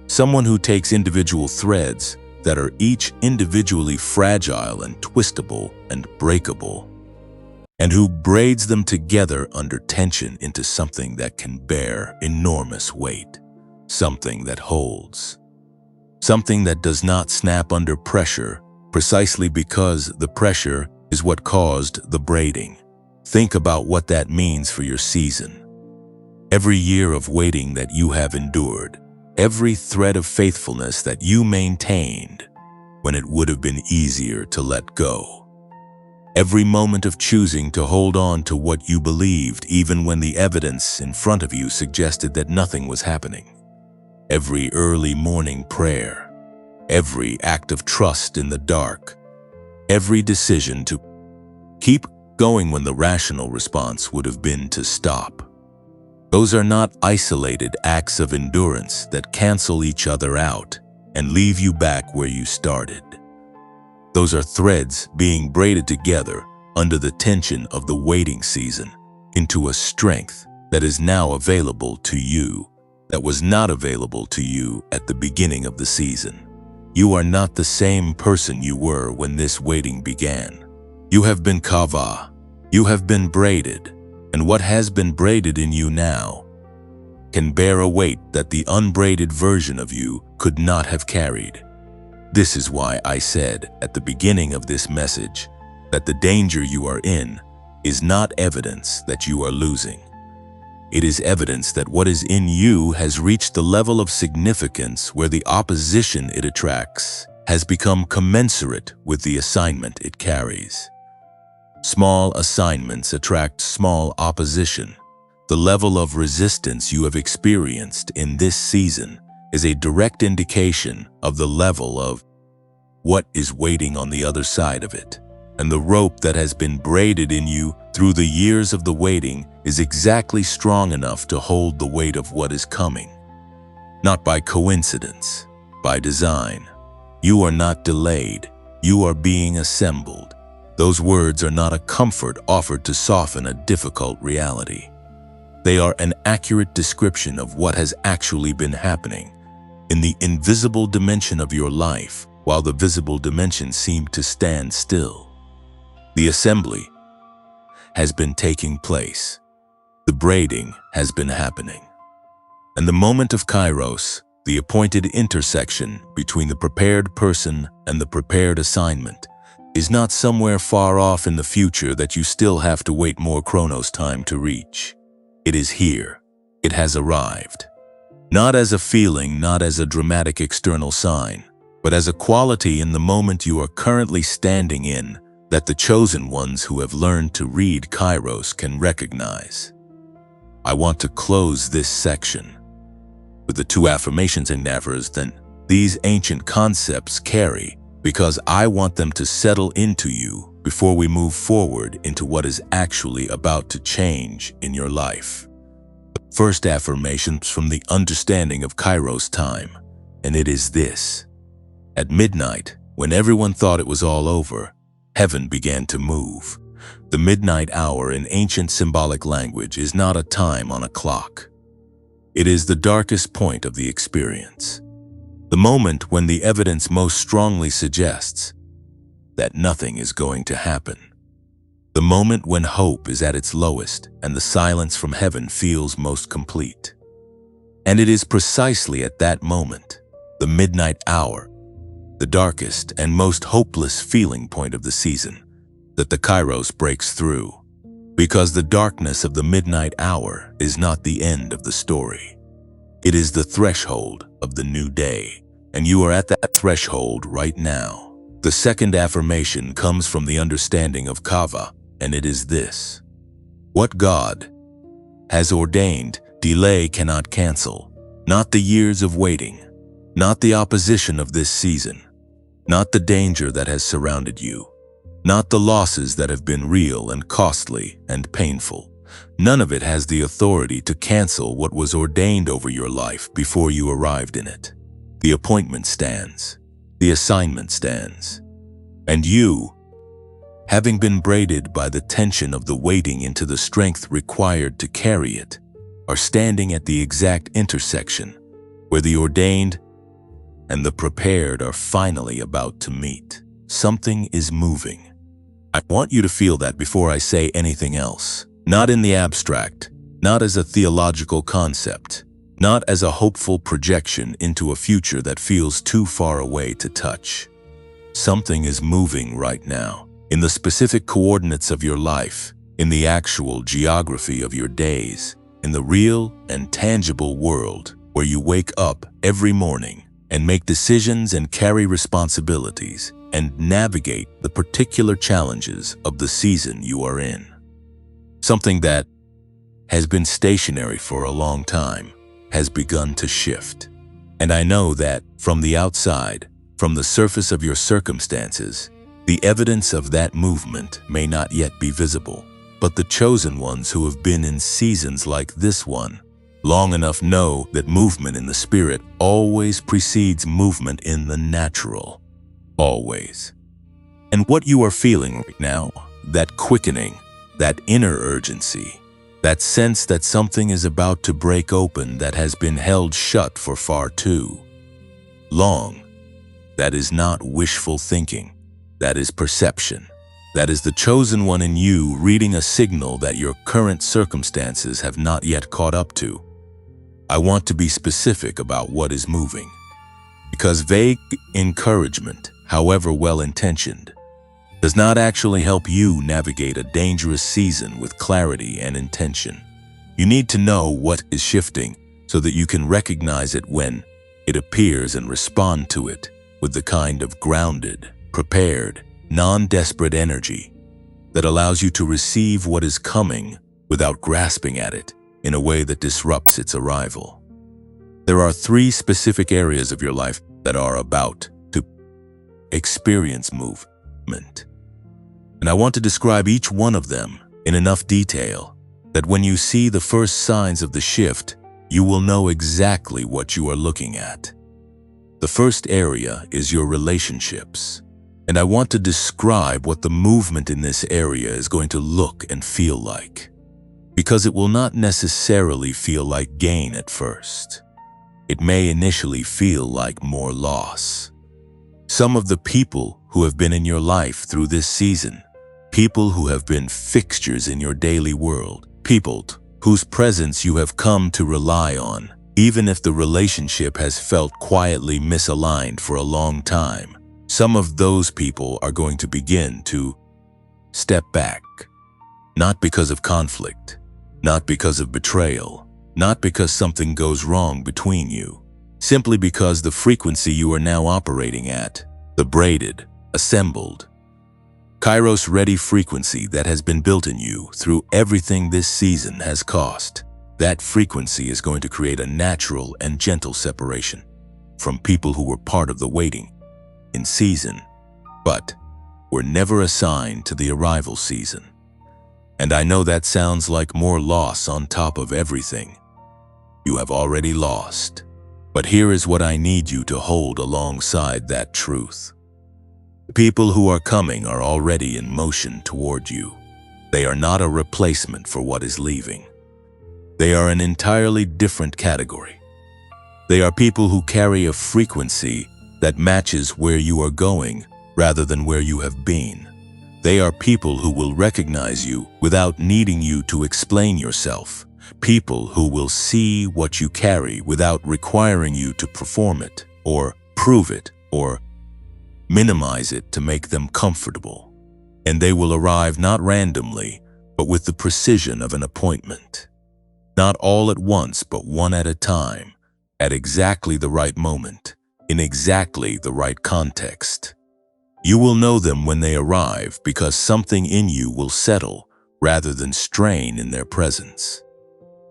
someone who takes individual threads that are each individually fragile and twistable and breakable, and who braids them together under tension into something that can bear enormous weight, something that holds, something that does not snap under pressure, precisely because the pressure is what caused the braiding. Think about what that means for your season. Every year of waiting that you have endured, every thread of faithfulness that you maintained when it would have been easier to let go. Every moment of choosing to hold on to what you believed even when the evidence in front of you suggested that nothing was happening. Every early morning prayer, every act of trust in the dark, every decision to keep going when the rational response would have been to stop. Those are not isolated acts of endurance that cancel each other out and leave you back where you started. Those are threads being braided together under the tension of the waiting season into a strength that is now available to you that was not available to you at the beginning of the season. You are not the same person you were when this waiting began. You have been kava. You have been braided. And what has been braided in you now can bear a weight that the unbraided version of you could not have carried. This is why I said at the beginning of this message that the danger you are in is not evidence that you are losing. It is evidence that what is in you has reached the level of significance where the opposition it attracts has become commensurate with the assignment it carries. Small assignments attract small opposition. The level of resistance you have experienced in this season is a direct indication of the level of what is waiting on the other side of it. And the rope that has been braided in you through the years of the waiting is exactly strong enough to hold the weight of what is coming. Not by coincidence, by design. You are not delayed. You are being assembled. Those words are not a comfort offered to soften a difficult reality. They are an accurate description of what has actually been happening in the invisible dimension of your life, while the visible dimension seemed to stand still. The assembly has been taking place. The braiding has been happening. And the moment of Kairos, the appointed intersection between the prepared person and the prepared assignment, is not somewhere far off in the future that you still have to wait more Chronos time to reach. It is here. It has arrived. Not as a feeling, not as a dramatic external sign, but as a quality in the moment you are currently standing in that the chosen ones who have learned to read Kairos can recognize. I want to close this section with the two affirmations and nevers that these ancient concepts carry, because I want them to settle into you before we move forward into what is actually about to change in your life. The first affirmation is from the understanding of Kairos time, and it is this. At midnight, when everyone thought it was all over, heaven began to move. The midnight hour in ancient symbolic language is not a time on a clock. It is the darkest point of the experience. The moment when the evidence most strongly suggests that nothing is going to happen. The moment when hope is at its lowest and the silence from heaven feels most complete. And it is precisely at that moment, the midnight hour, the darkest and most hopeless feeling point of the season, that the Kairos breaks through. Because the darkness of the midnight hour is not the end of the story. It is the threshold of the new day. And you are at that threshold right now. The second affirmation comes from the understanding of Kava, and it is this. What God has ordained, delay cannot cancel. Not the years of waiting, not the opposition of this season, not the danger that has surrounded you, not the losses that have been real and costly and painful. None of it has the authority to cancel what was ordained over your life before you arrived in it. The appointment stands. The assignment stands. And you having been braided by the tension of the waiting into the strength required to carry it, are standing at the exact intersection where the ordained and the prepared are finally about to meet. Something is moving. I want you to feel that before I say anything else. Not in the abstract, not as a theological concept, not as a hopeful projection into a future that feels too far away to touch. Something is moving right now, in the specific coordinates of your life, in the actual geography of your days, in the real and tangible world where you wake up every morning and make decisions and carry responsibilities and navigate the particular challenges of the season you are in. Something that has been stationary for a long time has begun to shift. And I know that from the outside, from the surface of your circumstances, the evidence of that movement may not yet be visible. But the chosen ones who have been in seasons like this one long enough know that movement in the spirit always precedes movement in the natural. Always. And what you are feeling right now, that quickening, that inner urgency, that sense that something is about to break open that has been held shut for far too long, that is not wishful thinking, that is perception. That is the chosen one in you reading a signal that your current circumstances have not yet caught up to. I want to be specific about what is moving, because vague encouragement, however well-intentioned, does not actually help you navigate a dangerous season with clarity and intention. You need to know what is shifting so that you can recognize it when it appears and respond to it with the kind of grounded, prepared, non-desperate energy that allows you to receive what is coming without grasping at it in a way that disrupts its arrival. There are 3 specific areas of your life that are about to experience movement. And I want to describe each one of them in enough detail that when you see the first signs of the shift, you will know exactly what you are looking at. The first area is your relationships. And I want to describe what the movement in this area is going to look and feel like, because it will not necessarily feel like gain at first. It may initially feel like more loss. Some of the people who have been in your life through this season, people who have been fixtures in your daily world, people whose presence you have come to rely on, even if the relationship has felt quietly misaligned for a long time. Some of those people are going to begin to step back, not because of conflict, not because of betrayal, not because something goes wrong between you, simply because the frequency you are now operating at, the braided, assembled, Kairos-ready frequency that has been built in you through everything this season has cost, that frequency is going to create a natural and gentle separation from people who were part of the waiting in season, but were never assigned to the arrival season. And I know that sounds like more loss on top of everything you have already lost. But here is what I need you to hold alongside that truth. The people who are coming are already in motion toward you. They are not a replacement for what is leaving. They are an entirely different category. They are people who carry a frequency that matches where you are going rather than where you have been. They are people who will recognize you without needing you to explain yourself. People who will see what you carry without requiring you to perform it, or prove it, or minimize it to make them comfortable. And they will arrive not randomly, but with the precision of an appointment. Not all at once, but one at a time, at exactly the right moment, in exactly the right context. You will know them when they arrive because something in you will settle rather than strain in their presence.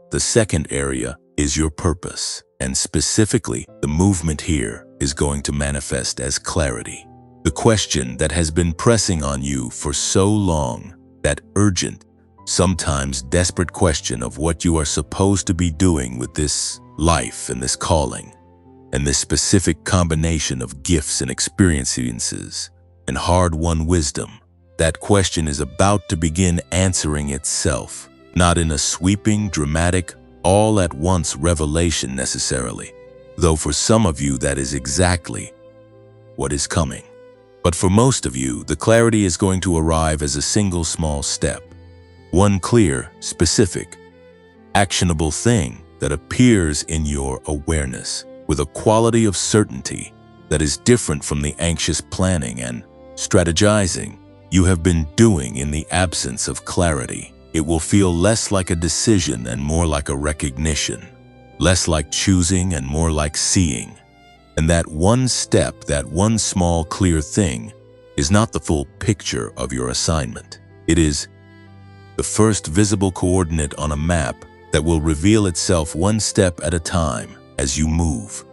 The second area is your purpose, and specifically, the movement here is going to manifest as clarity. The question that has been pressing on you for so long, that urgent, sometimes desperate question of what you are supposed to be doing with this life and this calling, and this specific combination of gifts and experiences and hard-won wisdom, That question is about to begin answering itself, not in a sweeping, dramatic, all-at-once revelation necessarily, though for some of you that is exactly what is coming. But for most of you, the clarity is going to arrive as a single small step, one clear, specific, actionable thing that appears in your awareness with a quality of certainty that is different from the anxious planning and strategizing you have been doing in the absence of clarity. It will feel less like a decision and more like a recognition, less like choosing and more like seeing. And that one step, that one small clear thing, is not the full picture of your assignment. It is the first visible coordinate on a map that will reveal itself one step at a time as you move.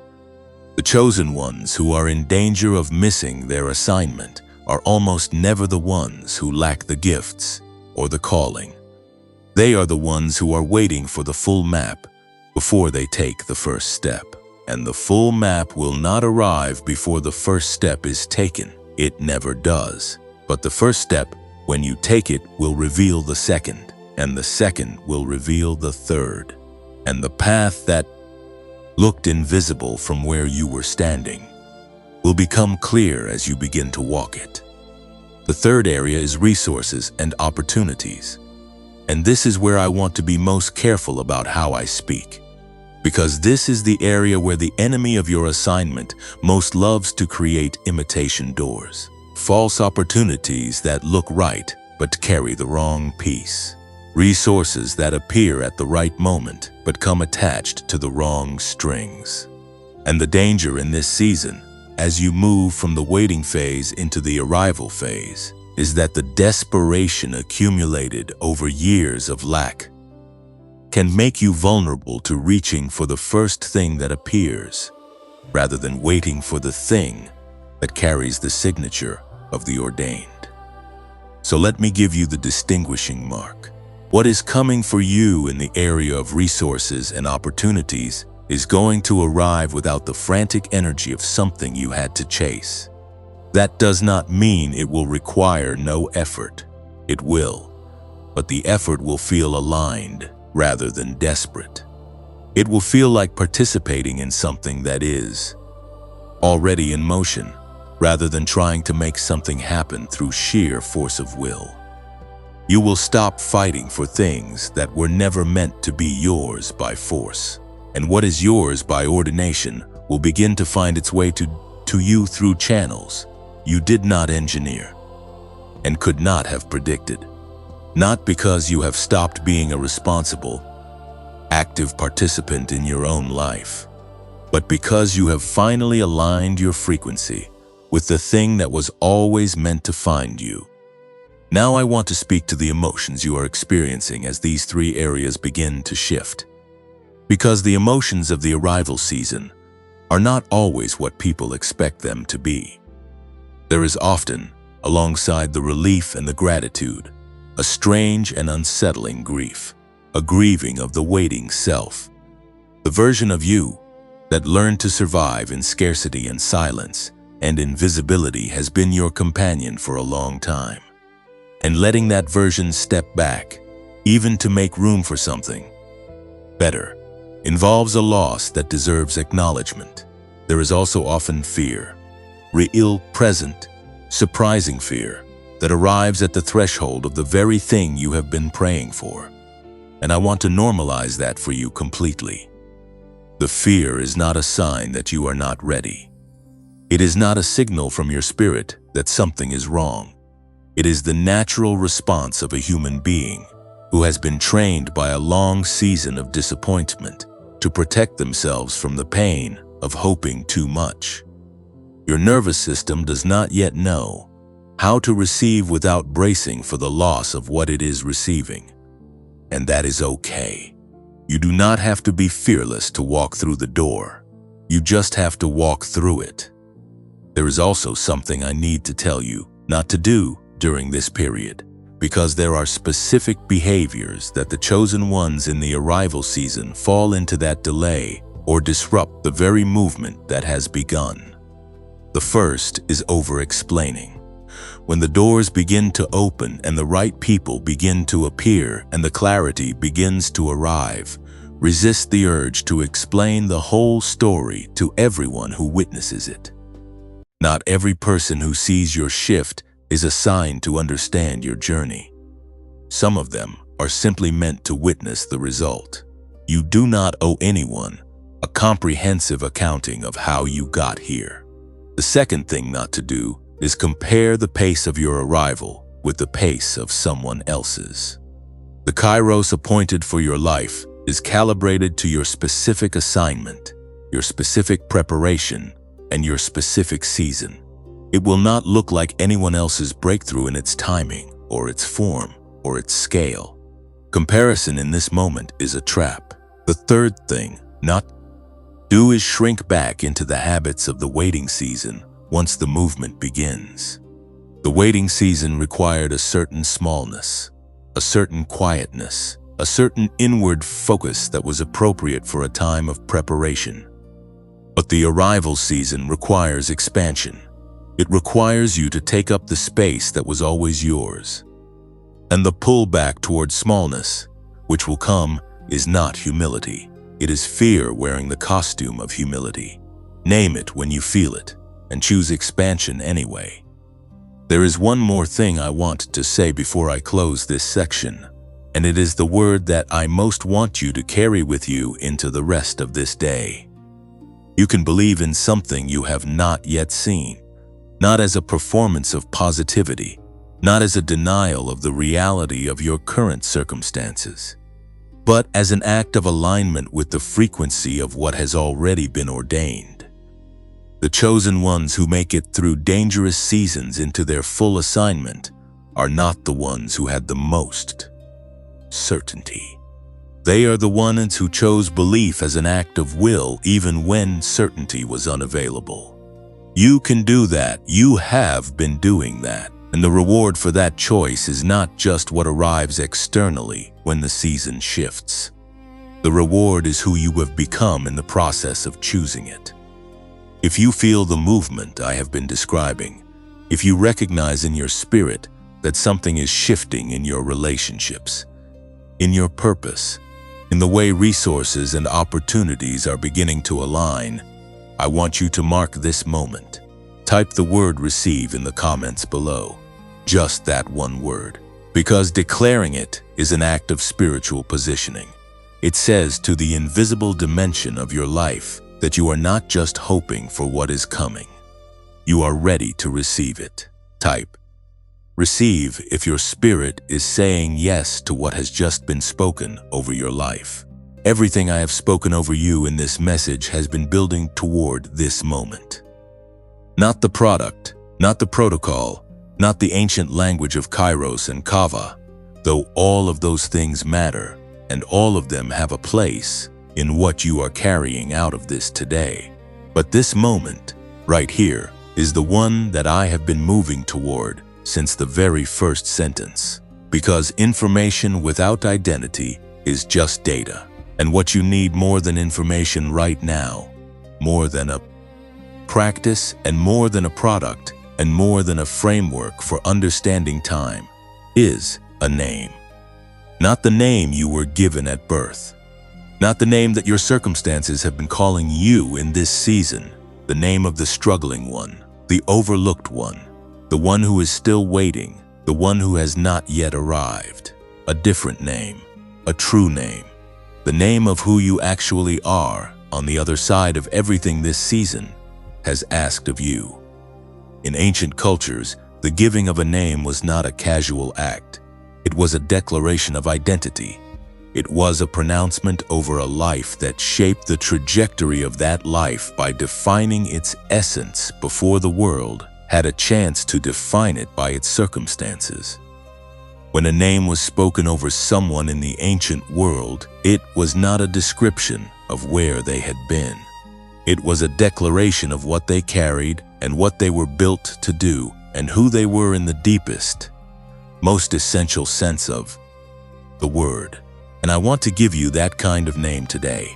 The chosen ones who are in danger of missing their assignment are almost never the ones who lack the gifts or the calling. They are the ones who are waiting for the full map before they take the first step. And the full map will not arrive before the first step is taken. It never does. But the first step, when you take it, will reveal the second, and the second will reveal the third. And the path that looked invisible from where you were standing will become clear as you begin to walk it. The third area is resources and opportunities. And this is where I want to be most careful about how I speak, because this is the area where the enemy of your assignment most loves to create imitation doors, false opportunities that look right but carry the wrong piece, resources that appear at the right moment but come attached to the wrong strings. And the danger in this season, as you move from the waiting phase into the arrival phase, is that the desperation accumulated over years of lack can make you vulnerable to reaching for the first thing that appears, rather than waiting for the thing that carries the signature of the ordained. So let me give you the distinguishing mark. What is coming for you in the area of resources and opportunities is going to arrive without the frantic energy of something you had to chase. That does not mean it will require no effort. It will, but the effort will feel aligned rather than desperate. It will feel like participating in something that is already in motion, rather than trying to make something happen through sheer force of will. You will stop fighting for things that were never meant to be yours by force, and what is yours by ordination will begin to find its way to you through channels you did not engineer and could not have predicted. Not because you have stopped being a responsible, active participant in your own life, but because you have finally aligned your frequency with the thing that was always meant to find you. Now I want to speak to the emotions you are experiencing as these three areas begin to shift. Because the emotions of the arrival season are not always what people expect them to be. There is often, alongside the relief and the gratitude, a strange and unsettling grief, a grieving of the waiting self. The version of you that learned to survive in scarcity and silence and invisibility has been your companion for a long time. And letting that version step back, even to make room for something better, involves a loss that deserves acknowledgement. There is also often fear, real, present, surprising fear, that arrives at the threshold of the very thing you have been praying for. And I want to normalize that for you completely. The fear is not a sign that you are not ready. It is not a signal from your spirit that something is wrong. It is the natural response of a human being who has been trained by a long season of disappointment to protect themselves from the pain of hoping too much. Your nervous system does not yet know how to receive without bracing for the loss of what it is receiving. And that is okay. You do not have to be fearless to walk through the door. You just have to walk through it. There is also something I need to tell you not to do during this period, because there are specific behaviors that the chosen ones in the arrival season fall into that delay or disrupt the very movement that has begun. The first is over-explaining. when the doors begin to open and the right people begin to appear and the clarity begins to arrive, resist the urge to explain the whole story to everyone who witnesses it. Not every person who sees your shift is assigned to understand your journey. Some of them are simply meant to witness the result. You do not owe anyone a comprehensive accounting of how you got here. The second thing not to do is compare the pace of your arrival with the pace of someone else's. The kairos appointed for your life is calibrated to your specific assignment, your specific preparation, and your specific season. It will not look like anyone else's breakthrough in its timing, or its form, or its scale. Comparison in this moment is a trap. The third thing not to do is shrink back into the habits of the waiting season once the movement begins. The waiting season required a certain smallness, a certain quietness, a certain inward focus that was appropriate for a time of preparation. But the arrival season requires expansion. It requires you to take up the space that was always yours. And the pullback towards smallness, which will come, is not humility. It is fear wearing the costume of humility. Name it when you feel it, and choose expansion anyway. There is one more thing I want to say before I close this section, and it is the word that I most want you to carry with you into the rest of this day. You can believe in something you have not yet seen, not as a performance of positivity, not as a denial of the reality of your current circumstances, but as an act of alignment with the frequency of what has already been ordained. The chosen ones who make it through dangerous seasons into their full assignment are not the ones who had the most certainty. They are the ones who chose belief as an act of will even when certainty was unavailable. You can do that. You have been doing that. And the reward for that choice is not just what arrives externally when the season shifts. The reward is who you have become in the process of choosing it. If you feel the movement I have been describing, if you recognize in your spirit that something is shifting in your relationships, in your purpose, in the way resources and opportunities are beginning to align, I want you to mark this moment. Type the word "receive" in the comments below. Just that one word. Because declaring it is an act of spiritual positioning. It says to the invisible dimension of your life that you are not just hoping for what is coming. You are ready to receive it. Type "receive" if your spirit is saying yes to what has just been spoken over your life. Everything I have spoken over you in this message has been building toward this moment. Not the product, not the protocol, not the ancient language of Kairos and Kava, though all of those things matter, and all of them have a place in what you are carrying out of this today. But this moment, right here, is the one that I have been moving toward since the very first sentence. Because information without identity is just data. And what you need more than information right now, more than a practice and more than a product, and more than a framework for understanding time, is a name. Not the name you were given at birth. Not the name that your circumstances have been calling you in this season. The name of the struggling one, the overlooked one, the one who is still waiting, the one who has not yet arrived. A different name, a true name. The name of who you actually are on the other side of everything this season has asked of you. In ancient cultures, the giving of a name was not a casual act. It was a declaration of identity. It was a pronouncement over a life that shaped the trajectory of that life by defining its essence before the world had a chance to define it by its circumstances. When a name was spoken over someone in the ancient world, it was not a description of where they had been. It was a declaration of what they carried and what they were built to do and who they were in the deepest, most essential sense of the word. And I want to give you that kind of name today.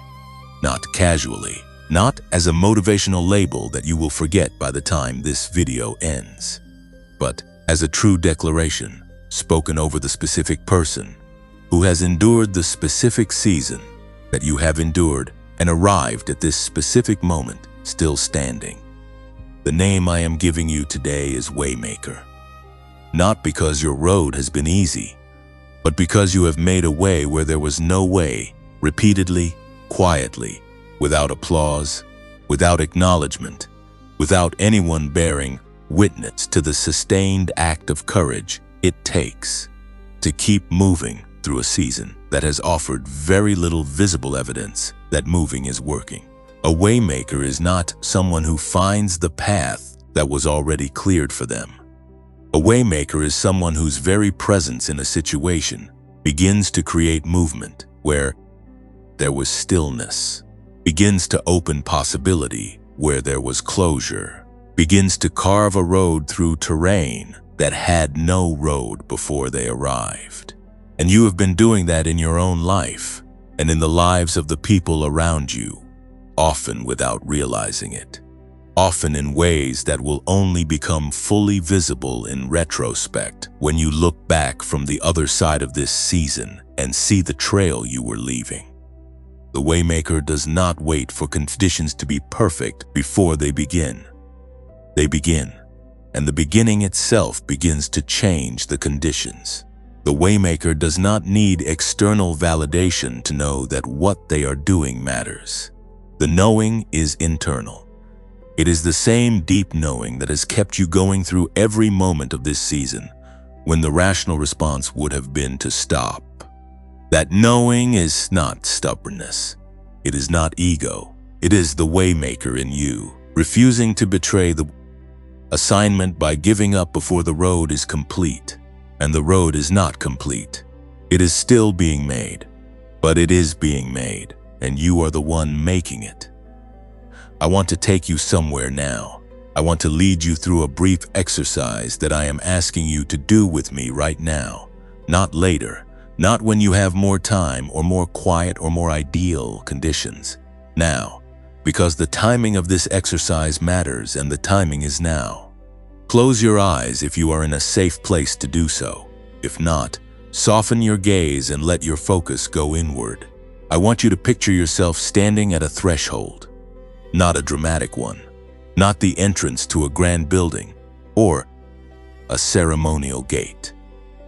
Not casually, not as a motivational label that you will forget by the time this video ends, but as a true declaration spoken over the specific person who has endured the specific season that you have endured and arrived at this specific moment still standing. The name I am giving you today is Waymaker. Not because your road has been easy, but because you have made a way where there was no way, repeatedly, quietly, without applause, without acknowledgement, without anyone bearing witness to the sustained act of courage it takes to keep moving through a season that has offered very little visible evidence that moving is working. A waymaker is not someone who finds the path that was already cleared for them. A waymaker is someone whose very presence in a situation begins to create movement where there was stillness, begins to open possibility where there was closure, begins to carve a road through terrain that had no road before they arrived. And you have been doing that in your own life and in the lives of the people around you, often without realizing it, often in ways that will only become fully visible in retrospect when you look back from the other side of this season and see the trail you were leaving. The waymaker does not wait for conditions to be perfect before they begin. They begin, and the beginning itself begins to change the conditions. The waymaker does not need external validation to know that what they are doing matters. The knowing is internal. It is the same deep knowing that has kept you going through every moment of this season when the rational response would have been to stop. That knowing is not stubbornness. It is not ego. It is the waymaker in you, refusing to betray the assignment by giving up before the road is complete. And the road is not complete. It is still being made, but it is being made, and you are the one making it. I want to take you somewhere now. I want to lead you through a brief exercise that I am asking you to do with me right now, not later, not when you have more time or more quiet or more ideal conditions. Now, because the timing of this exercise matters and the timing is now. Close your eyes if you are in a safe place to do so. If not, soften your gaze and let your focus go inward. I want you to picture yourself standing at a threshold, not a dramatic one, not the entrance to a grand building or a ceremonial gate,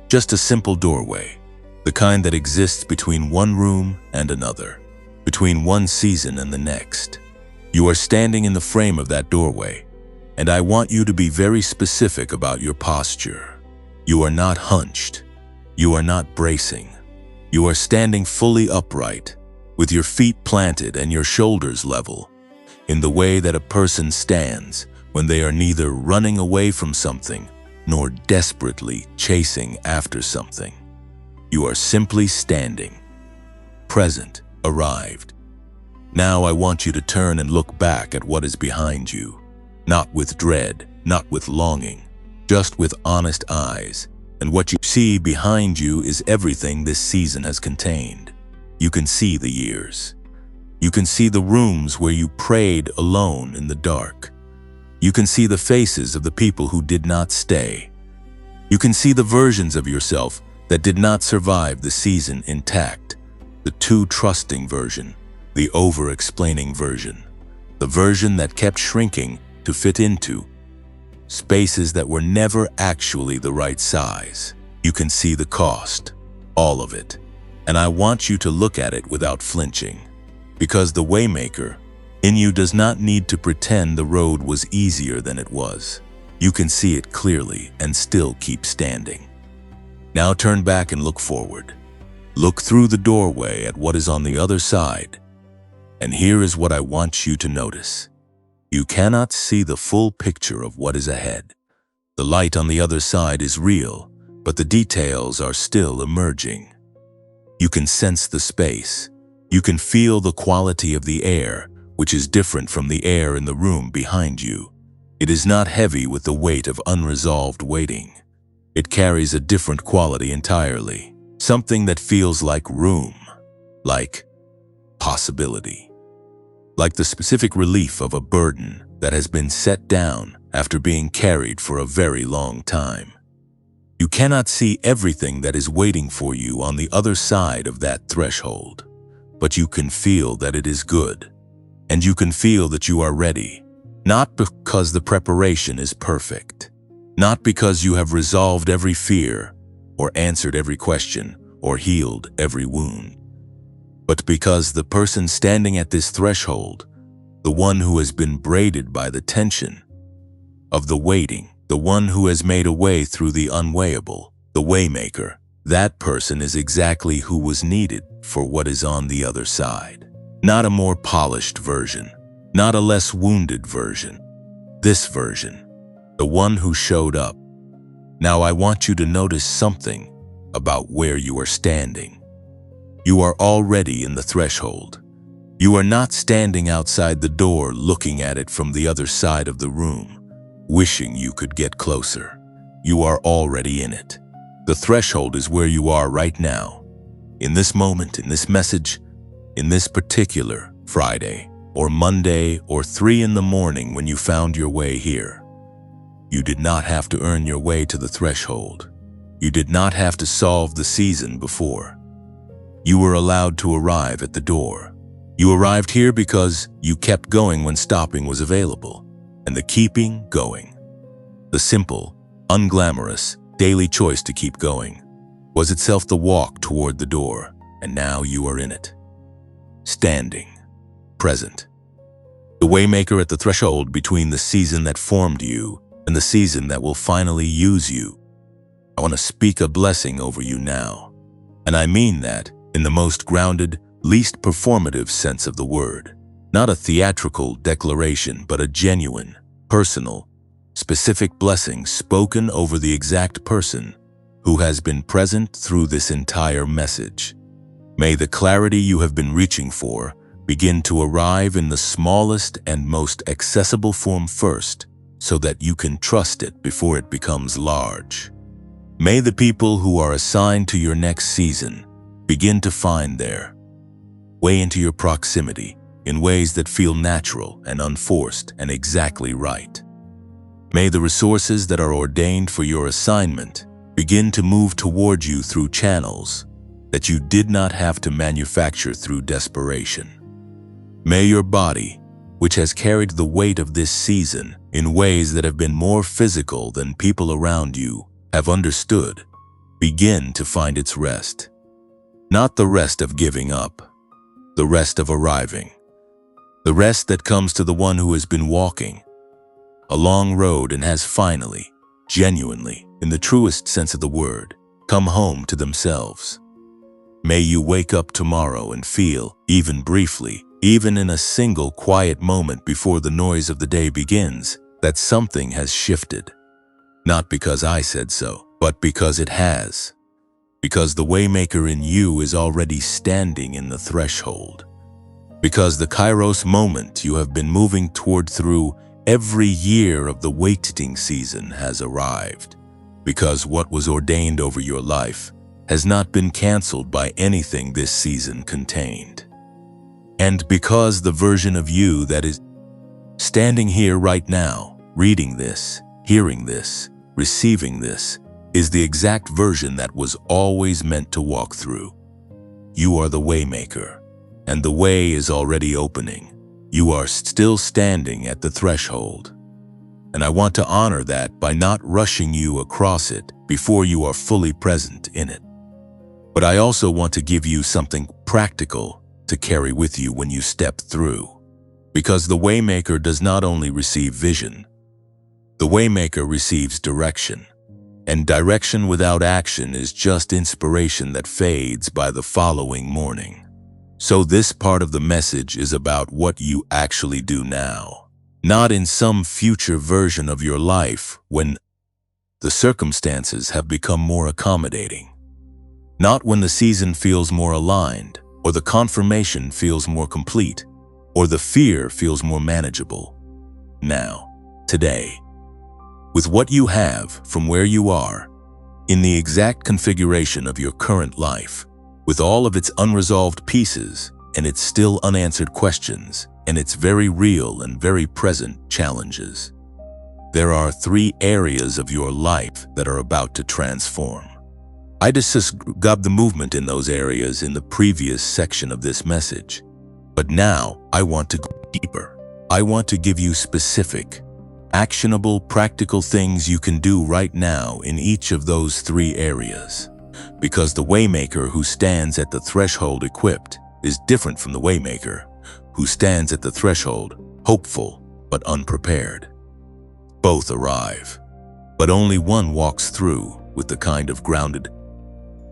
just a simple doorway, the kind that exists between one room and another, between one season and the next. You are standing in the frame of that doorway, and I want you to be very specific about your posture. You are not hunched. You are not bracing. You are standing fully upright, with your feet planted and your shoulders level, in the way that a person stands when they are neither running away from something nor desperately chasing after something. You are simply standing, present, arrived. Now I want you to turn and look back at what is behind you. Not with dread, not with longing, just with honest eyes. And what you see behind you is everything this season has contained. You can see the years. You can see the rooms where you prayed alone in the dark. You can see the faces of the people who did not stay. You can see the versions of yourself that did not survive the season intact. The too trusting version, the over-explaining version, the version that kept shrinking to fit into spaces that were never actually the right size. You can see the cost, all of it, and I want you to look at it without flinching, because the waymaker in you does not need to pretend the road was easier than it was. You can see it clearly and still keep standing. Now turn back and look forward. Look through the doorway at what is on the other side, and here is what I want you to notice. You cannot see the full picture of what is ahead. The light on the other side is real, but the details are still emerging. You can sense the space. You can feel the quality of the air, which is different from the air in the room behind you. It is not heavy with the weight of unresolved waiting. It carries a different quality entirely, something that feels like room, like possibility. Like the specific relief of a burden that has been set down after being carried for a very long time. You cannot see everything that is waiting for you on the other side of that threshold, but you can feel that it is good, and you can feel that you are ready, not because the preparation is perfect, not because you have resolved every fear, or answered every question, or healed every wound, but because the person standing at this threshold, the one who has been braided by the tension of the waiting, the one who has made a way through the unwayable, the waymaker, that person is exactly who was needed for what is on the other side. Not a more polished version, not a less wounded version. This version, the one who showed up. Now I want you to notice something about where you are standing. You are already in the threshold. You are not standing outside the door looking at it from the other side of the room, wishing you could get closer. You are already in it. The threshold is where you are right now. In this moment, in this message, in this particular Friday or Monday or 3 in the morning when you found your way here. You did not have to earn your way to the threshold. You did not have to solve the season before. You were allowed to arrive at the door. You arrived here because you kept going when stopping was available. And the keeping going, the simple, unglamorous, daily choice to keep going, was itself the walk toward the door, and now you are in it. Standing, present. The waymaker at the threshold between the season that formed you and the season that will finally use you. I want to speak a blessing over you now, and I mean that in the most grounded, least performative sense of the word. Not a theatrical declaration, but a genuine, personal, specific blessing spoken over the exact person who has been present through this entire message. May the clarity you have been reaching for begin to arrive in the smallest and most accessible form first, so that you can trust it before it becomes large. May the people who are assigned to your next season begin to find their way into your proximity in ways that feel natural and unforced and exactly right. May the resources that are ordained for your assignment begin to move toward you through channels that you did not have to manufacture through desperation. May your body, which has carried the weight of this season in ways that have been more physical than people around you have understood, begin to find its rest. Not the rest of giving up, the rest of arriving. The rest that comes to the one who has been walking a long road and has finally, genuinely, in the truest sense of the word, come home to themselves. May you wake up tomorrow and feel, even briefly, even in a single quiet moment before the noise of the day begins, that something has shifted. Not because I said so, but because it has. Because the waymaker in you is already standing in the threshold. Because the Kairos moment you have been moving toward through every year of the waiting season has arrived. Because what was ordained over your life has not been canceled by anything this season contained. And because the version of you that is standing here right now, reading this, hearing this, receiving this, is the exact version that was always meant to walk through. You are the waymaker, and the way is already opening. You are still standing at the threshold. And I want to honor that by not rushing you across it before you are fully present in it. But I also want to give you something practical to carry with you when you step through. Because the waymaker does not only receive vision, the waymaker receives direction. And direction without action is just inspiration that fades by the following morning. So this part of the message is about what you actually do now, not in some future version of your life when the circumstances have become more accommodating, not when the season feels more aligned, or the confirmation feels more complete, or the fear feels more manageable. Now, today, with what you have from where you are, in the exact configuration of your current life, with all of its unresolved pieces and its still unanswered questions and its very real and very present challenges. There are 3 areas of your life that are about to transform. I described the movement in those areas in the previous section of this message. But now I want to go deeper. I want to give you specific, actionable, practical things you can do right now in each of those 3 areas. Because the waymaker who stands at the threshold equipped is different from the waymaker who stands at the threshold hopeful but unprepared. Both arrive, but only one walks through with the kind of grounded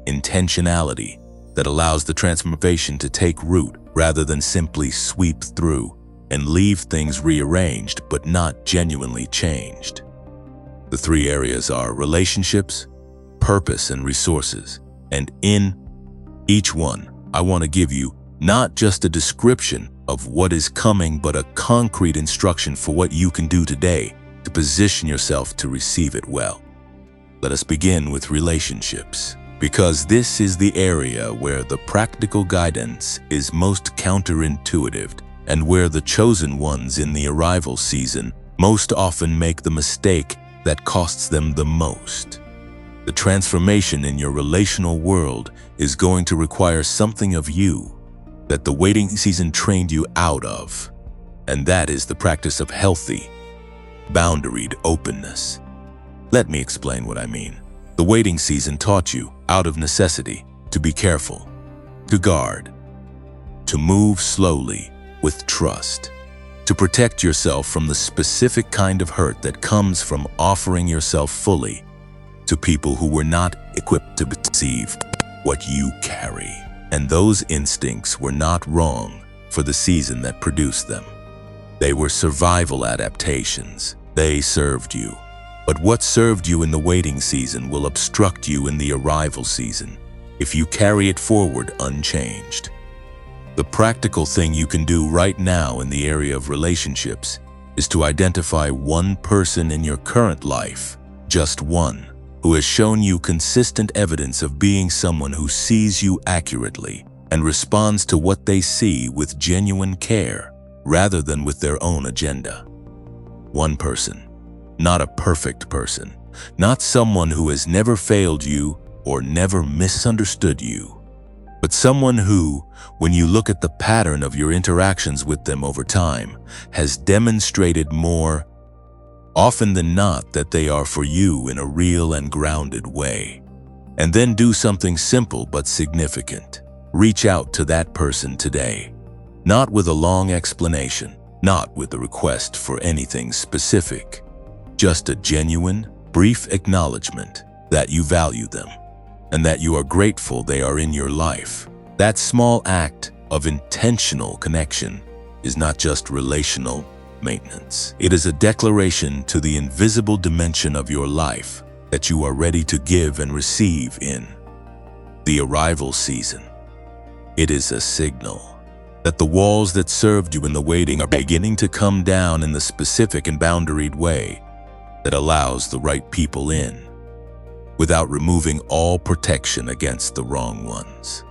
intentionality that allows the transformation to take root rather than simply sweep through and leave things rearranged but not genuinely changed. The 3 areas are relationships, purpose, and resources. And in each one, I want to give you not just a description of what is coming, but a concrete instruction for what you can do today to position yourself to receive it well. Let us begin with relationships, because this is the area where the practical guidance is most counterintuitive and where the chosen ones in the arrival season most often make the mistake that costs them the most. The transformation in your relational world is going to require something of you that the waiting season trained you out of, and that is the practice of healthy, boundaried openness. Let me explain what I mean. The waiting season taught you, out of necessity, to be careful, to guard, to move slowly with trust, to protect yourself from the specific kind of hurt that comes from offering yourself fully to people who were not equipped to receive what you carry. And those instincts were not wrong for the season that produced them. They were survival adaptations. They served you. But what served you in the waiting season will obstruct you in the arrival season if you carry it forward unchanged. The practical thing you can do right now in the area of relationships is to identify one person in your current life, just one, who has shown you consistent evidence of being someone who sees you accurately and responds to what they see with genuine care rather than with their own agenda. One person, not a perfect person, not someone who has never failed you or never misunderstood you, but someone who, when you look at the pattern of your interactions with them over time, has demonstrated more often than not that they are for you in a real and grounded way. And then do something simple but significant. Reach out to that person today, not with a long explanation, not with a request for anything specific, just a genuine, brief acknowledgement that you value them and that you are grateful they are in your life. That small act of intentional connection is not just relational maintenance. It is a declaration to the invisible dimension of your life that you are ready to give and receive in the arrival season. It is a signal that the walls that served you in the waiting are beginning to come down in the specific and boundaried way that allows the right people in without removing all protection against the wrong ones.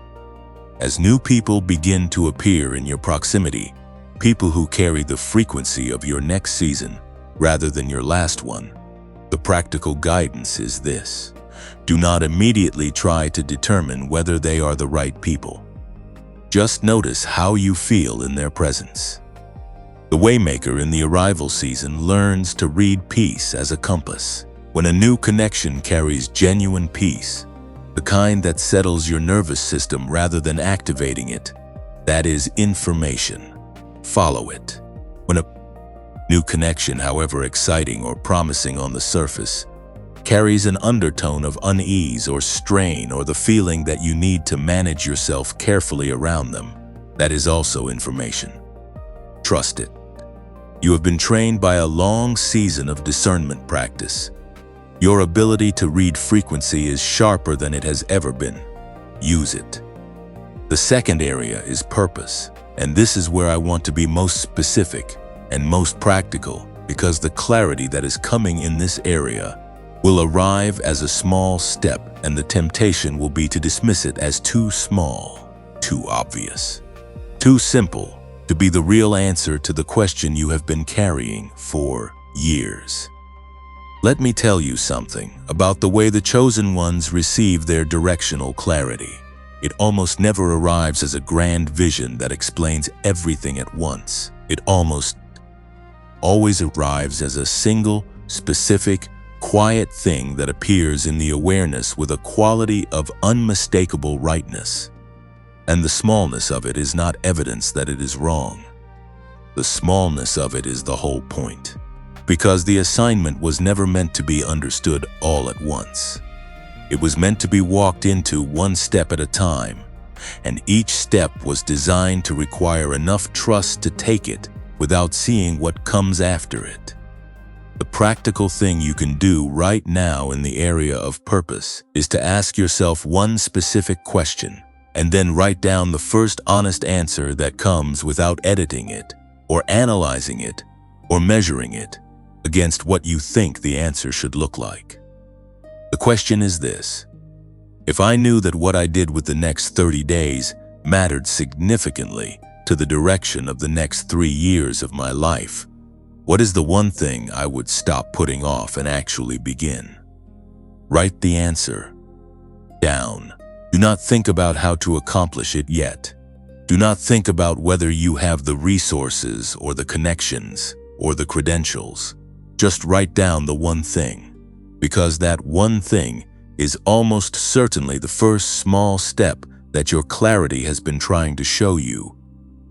As new people begin to appear in your proximity, people who carry the frequency of your next season rather than your last one, the practical guidance is this: do not immediately try to determine whether they are the right people. Just notice how you feel in their presence. The waymaker in the arrival season learns to read peace as a compass. When a new connection carries genuine peace, the kind that settles your nervous system rather than activating it, that is information. Follow it. When a new connection, however exciting or promising on the surface, carries an undertone of unease or strain or the feeling that you need to manage yourself carefully around them, that is also information. Trust it. You have been trained by a long season of discernment practice. Your ability to read frequency is sharper than it has ever been. Use it. The second area is purpose, and this is where I want to be most specific and most practical, because the clarity that is coming in this area will arrive as a small step, and the temptation will be to dismiss it as too small, too obvious, too simple to be the real answer to the question you have been carrying for years. Let me tell you something about the way the chosen ones receive their directional clarity. It almost never arrives as a grand vision that explains everything at once. It almost always arrives as a single, specific, quiet thing that appears in the awareness with a quality of unmistakable rightness. And the smallness of it is not evidence that it is wrong. The smallness of it is the whole point. Because the assignment was never meant to be understood all at once. It was meant to be walked into one step at a time, and each step was designed to require enough trust to take it without seeing what comes after it. The practical thing you can do right now in the area of purpose is to ask yourself one specific question, and then write down the first honest answer that comes without editing it, or analyzing it, or measuring it against what you think the answer should look like. The question is this: if I knew that what I did with the next 30 days mattered significantly to the direction of the next 3 years of my life, what is the one thing I would stop putting off and actually begin? Write the answer down. Do not think about how to accomplish it yet. Do not think about whether you have the resources or the connections or the credentials. Just write down the one thing, because that one thing is almost certainly the first small step that your clarity has been trying to show you.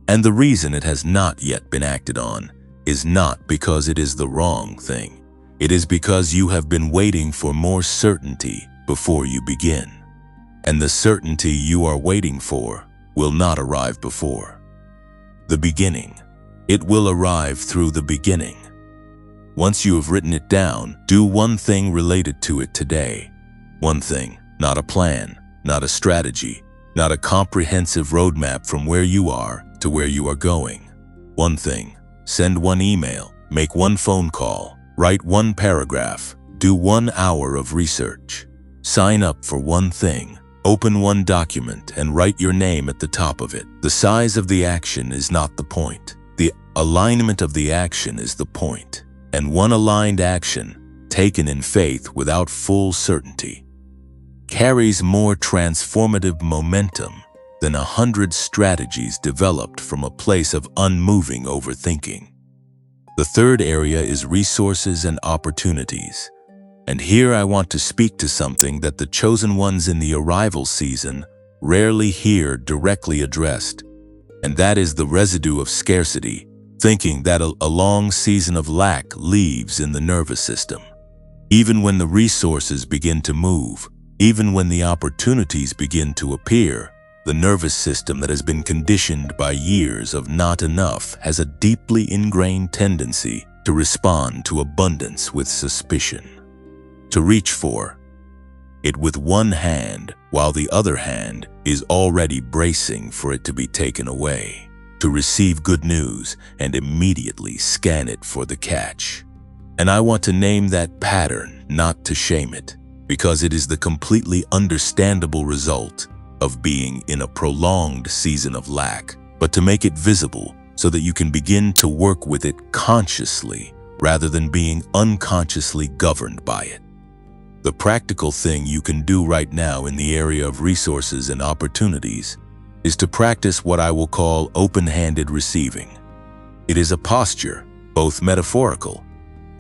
And the reason it has not yet been acted on is not because it is the wrong thing. It is because you have been waiting for more certainty before you begin. And the certainty you are waiting for will not arrive before the beginning. It will arrive through the beginning. Once you have written it down, do one thing related to it today. One thing, not a plan, not a strategy, not a comprehensive roadmap from where you are to where you are going. One thing, send one email, make one phone call, write one paragraph, do 1 hour of research. Sign up for one thing, open one document and write your name at the top of it. The size of the action is not the point. The alignment of the action is the point. And one aligned action, taken in faith without full certainty, carries more transformative momentum than 100 strategies developed from a place of unmoving overthinking. The third area is resources and opportunities. And here I want to speak to something that the chosen ones in the arrival season rarely hear directly addressed, and that is the residue of scarcity, thinking that a long season of lack leaves in the nervous system. Even when the resources begin to move, even when the opportunities begin to appear, the nervous system that has been conditioned by years of not enough has a deeply ingrained tendency to respond to abundance with suspicion, to reach for it with one hand while the other hand is already bracing for it to be taken away, to receive good news and immediately scan it for the catch. And I want to name that pattern, not to shame it, because it is the completely understandable result of being in a prolonged season of lack, but to make it visible so that you can begin to work with it consciously rather than being unconsciously governed by it. The practical thing you can do right now in the area of resources and opportunities is to practice what I will call open-handed receiving. It is a posture, both metaphorical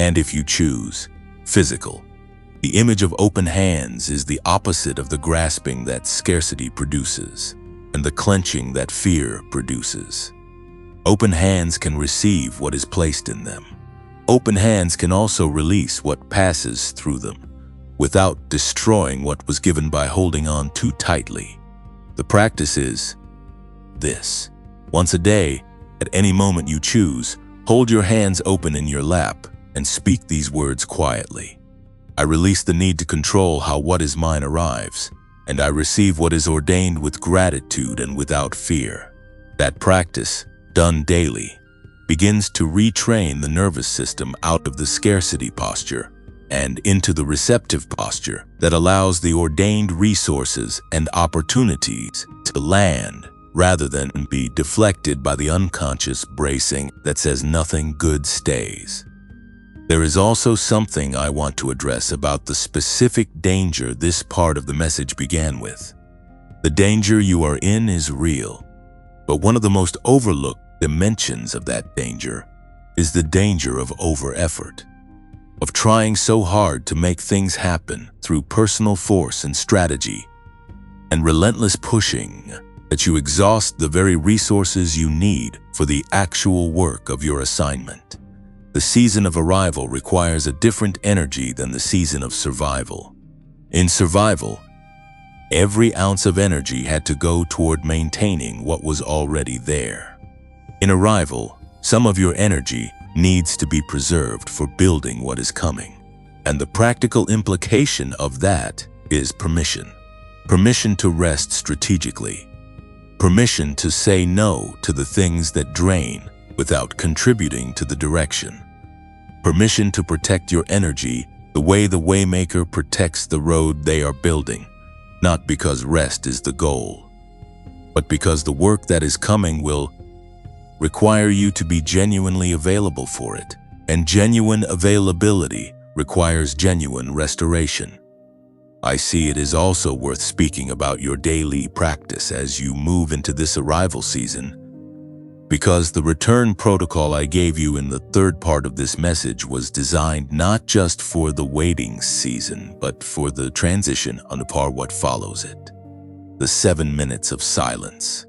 and, if you choose, physical. The image of open hands is the opposite of the grasping that scarcity produces and the clenching that fear produces. Open hands can receive what is placed in them. Open hands can also release what passes through them without destroying what was given by holding on too tightly. The practice is this. Once a day, at any moment you choose, hold your hands open in your lap and speak these words quietly. I release the need to control how what is mine arrives, and I receive what is ordained with gratitude and without fear. That practice, done daily, begins to retrain the nervous system out of the scarcity posture and into the receptive posture that allows the ordained resources and opportunities to land rather than be deflected by the unconscious bracing that says nothing good stays. There is also something I want to address about the specific danger this part of the message began with. The danger you are in is real, but one of the most overlooked dimensions of that danger is the danger of over-effort, of trying so hard to make things happen through personal force and strategy, and relentless pushing that you exhaust the very resources you need for the actual work of your assignment. The season of arrival requires a different energy than the season of survival. In survival, every ounce of energy had to go toward maintaining what was already there. In arrival, some of your energy needs to be preserved for building what is coming. And the practical implication of that is permission. Permission to rest strategically. Permission to say no to the things that drain without contributing to the direction. Permission to protect your energy the way the waymaker protects the road they are building, not because rest is the goal, but because the work that is coming will require you to be genuinely available for it, and genuine availability requires genuine restoration. I see it is also worth speaking about your daily practice as you move into this arrival season, because the return protocol I gave you in the third part of this message was designed not just for the waiting season, but for the transition upon what follows it. The 7 minutes of silence.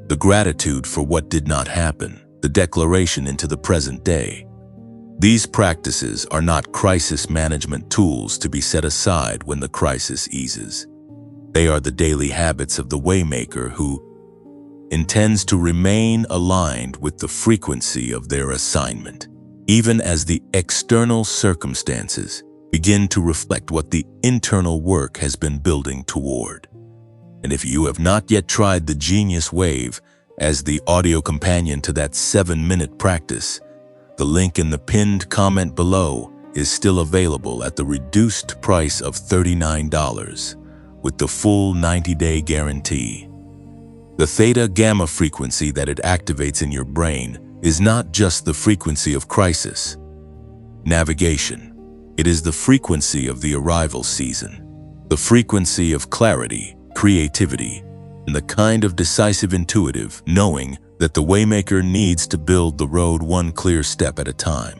The gratitude for what did not happen, the declaration into the present day. These practices are not crisis management tools to be set aside when the crisis eases. They are the daily habits of the waymaker who intends to remain aligned with the frequency of their assignment, even as the external circumstances begin to reflect what the internal work has been building toward. And if you have not yet tried the Genius Wave as the audio companion to that 7-minute practice, the link in the pinned comment below is still available at the reduced price of $39 with the full 90-day guarantee. The theta-gamma frequency that it activates in your brain is not just the frequency of crisis, navigation. It is the frequency of the arrival season, the frequency of clarity, creativity, and the kind of decisive intuitive knowing that the waymaker needs to build the road one clear step at a time.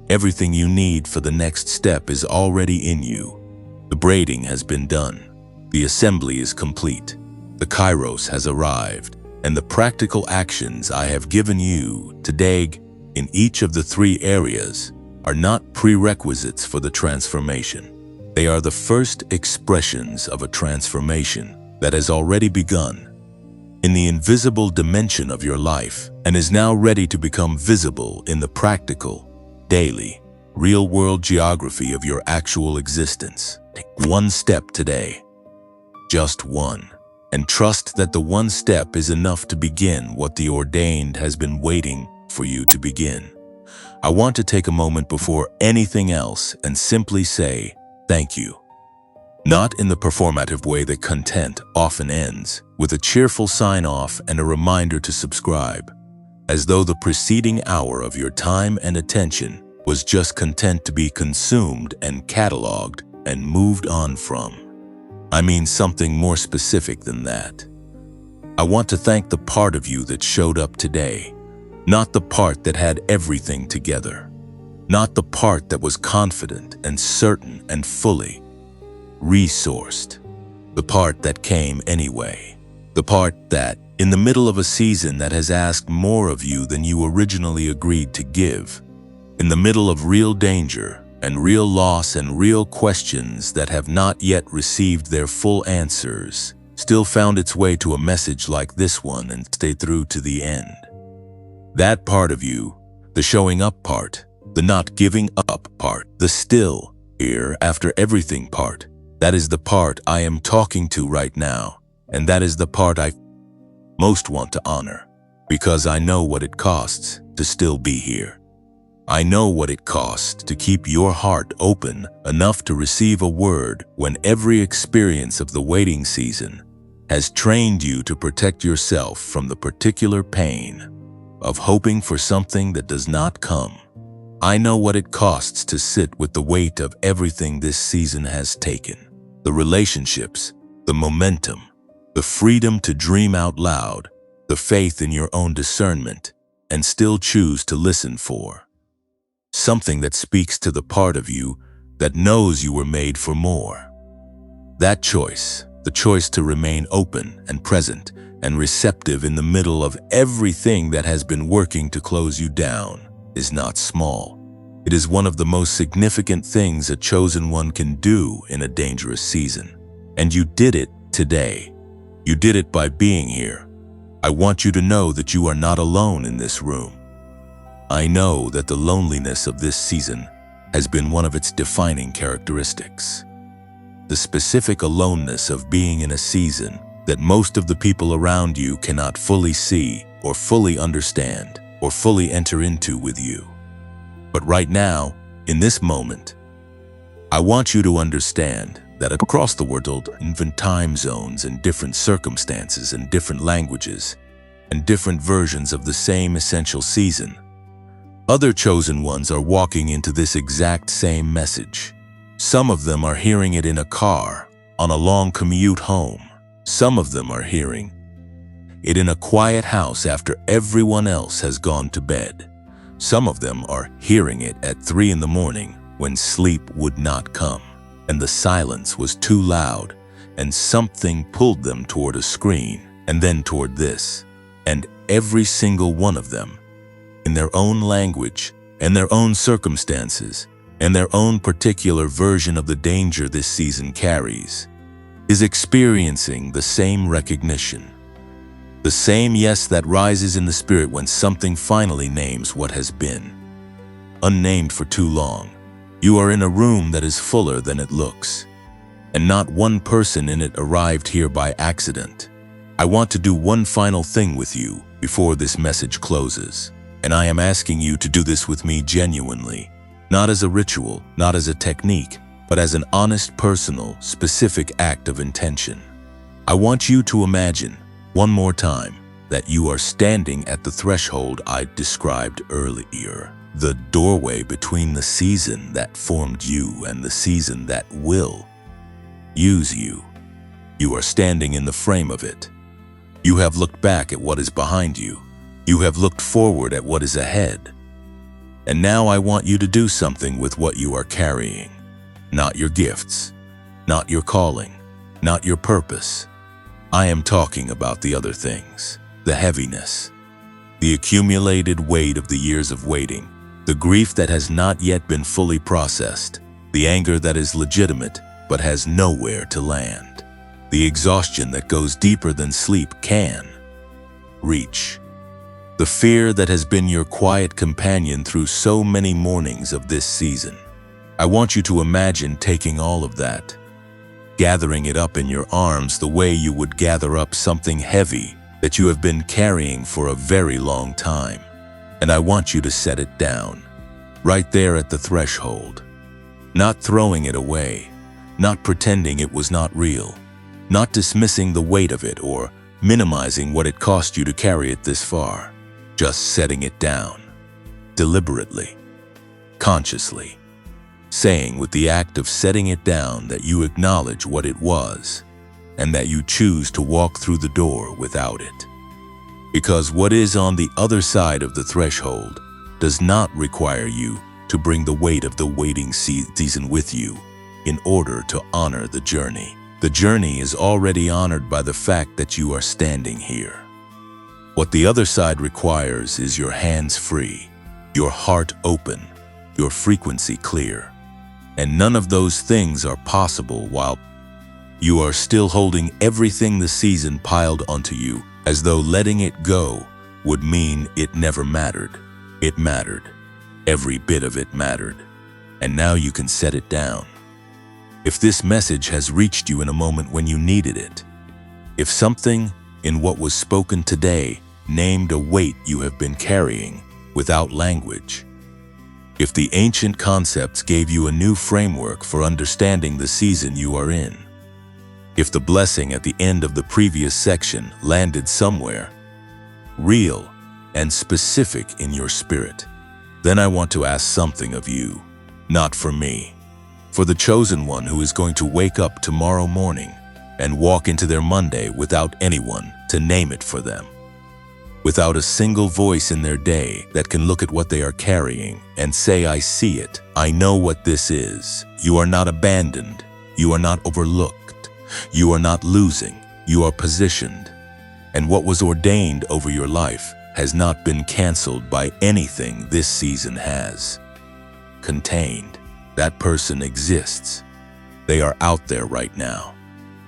Everything you need for the next step is already in you. The braiding has been done. The assembly is complete. The kairos has arrived, and the practical actions I have given you today in each of the 3 areas are not prerequisites for the transformation. They are the first expressions of a transformation that has already begun in the invisible dimension of your life and is now ready to become visible in the practical, daily, real-world geography of your actual existence. Take 1 step today, just 1. And trust that the 1 step is enough to begin what the ordained has been waiting for you to begin. I want to take a moment before anything else and simply say thank you. Not in the performative way that content often ends, with a cheerful sign-off and a reminder to subscribe, as though the preceding hour of your time and attention was just content to be consumed and cataloged and moved on from. I mean something more specific than that. I want to thank the part of you that showed up today, not the part that had everything together, not the part that was confident and certain and fully resourced, the part that came anyway, the part that, in the middle of a season that has asked more of you than you originally agreed to give, in the middle of real danger and real loss and real questions that have not yet received their full answers, still found its way to a message like this one and stayed through to the end. That part of you, the showing up part, the not giving up part, the still here after everything part, that is the part I am talking to right now, and that is the part I most want to honor, because I know what it costs to still be here. I know what it costs to keep your heart open enough to receive a word when every experience of the waiting season has trained you to protect yourself from the particular pain of hoping for something that does not come. I know what it costs to sit with the weight of everything this season has taken. The relationships, the momentum, the freedom to dream out loud, the faith in your own discernment, and still choose to listen for something that speaks to the part of you that knows you were made for more. That choice, the choice to remain open and present and receptive in the middle of everything that has been working to close you down, is not small. It is one of the most significant things a chosen one can do in a dangerous season. And you did it today. You did it by being here. I want you to know that you are not alone in this room. I know that the loneliness of this season has been one of its defining characteristics. The specific aloneness of being in a season that most of the people around you cannot fully see or fully understand or fully enter into with you. But right now, in this moment, I want you to understand that across the world, in different time zones and different circumstances and different languages and different versions of the same essential season, other chosen ones are walking into this exact same message. Some of them are hearing it in a car, on a long commute home. Some of them are hearing it in a quiet house after everyone else has gone to bed. Some of them are hearing it at 3 in the morning when sleep would not come, and the silence was too loud, and something pulled them toward a screen, and then toward this. And every single one of them, in their own language, and their own circumstances, and their own particular version of the danger this season carries, is experiencing the same recognition. The same yes that rises in the spirit when something finally names what has been unnamed for too long. You are in a room that is fuller than it looks, and not one person in it arrived here by accident. I want to do one final thing with you before this message closes, and I am asking you to do this with me genuinely, not as a ritual, not as a technique, but as an honest, personal, specific act of intention. I want you to imagine, one more time, that you are standing at the threshold I described earlier, the doorway between the season that formed you and the season that will use you. You are standing in the frame of it. You have looked back at what is behind you. You have looked forward at what is ahead. And now I want you to do something with what you are carrying. Not your gifts, not your calling, not your purpose. I am talking about the other things, the heaviness, the accumulated weight of the years of waiting, the grief that has not yet been fully processed, the anger that is legitimate but has nowhere to land, the exhaustion that goes deeper than sleep can reach, the fear that has been your quiet companion through so many mornings of this season. I want you to imagine taking all of that, gathering it up in your arms the way you would gather up something heavy that you have been carrying for a very long time. And I want you to set it down, right there at the threshold. Not throwing it away, not pretending it was not real, not dismissing the weight of it or minimizing what it cost you to carry it this far. Just setting it down, deliberately, consciously, saying with the act of setting it down that you acknowledge what it was and that you choose to walk through the door without it. Because what is on the other side of the threshold does not require you to bring the weight of the waiting season with you in order to honor the journey. The journey is already honored by the fact that you are standing here. What the other side requires is your hands free, your heart open, your frequency clear. And none of those things are possible while you are still holding everything the season piled onto you, as though letting it go would mean it never mattered. It mattered. Every bit of it mattered. And now you can set it down. If this message has reached you in a moment when you needed it, if something in what was spoken today named a weight you have been carrying without language, if the ancient concepts gave you a new framework for understanding the season you are in, if the blessing at the end of the previous section landed somewhere real and specific in your spirit, Then I want to ask something of you, not for me, for the chosen one who is going to wake up tomorrow morning and walk into their Monday without anyone to name it for them, without a single voice in their day that can look at what they are carrying and say, I see it, I know what this is. You are not abandoned, you are not overlooked, you are not losing, you are positioned. And what was ordained over your life has not been canceled by anything this season has. Contained. That person exists. They are out there right now.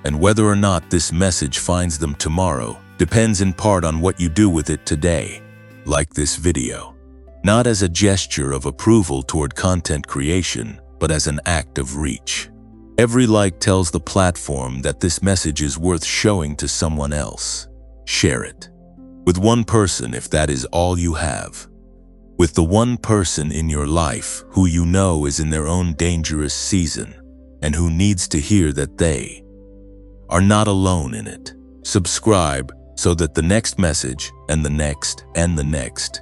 And whether or not this message finds them tomorrow depends in part on what you do with it today, like this video. Not as a gesture of approval toward content creation, but as an act of reach. Every like tells the platform that this message is worth showing to someone else. Share it. With one person if that is all you have. With the one person in your life who you know is in their own dangerous season and who needs to hear that they are not alone in it. Subscribe so that the next message and the next and the next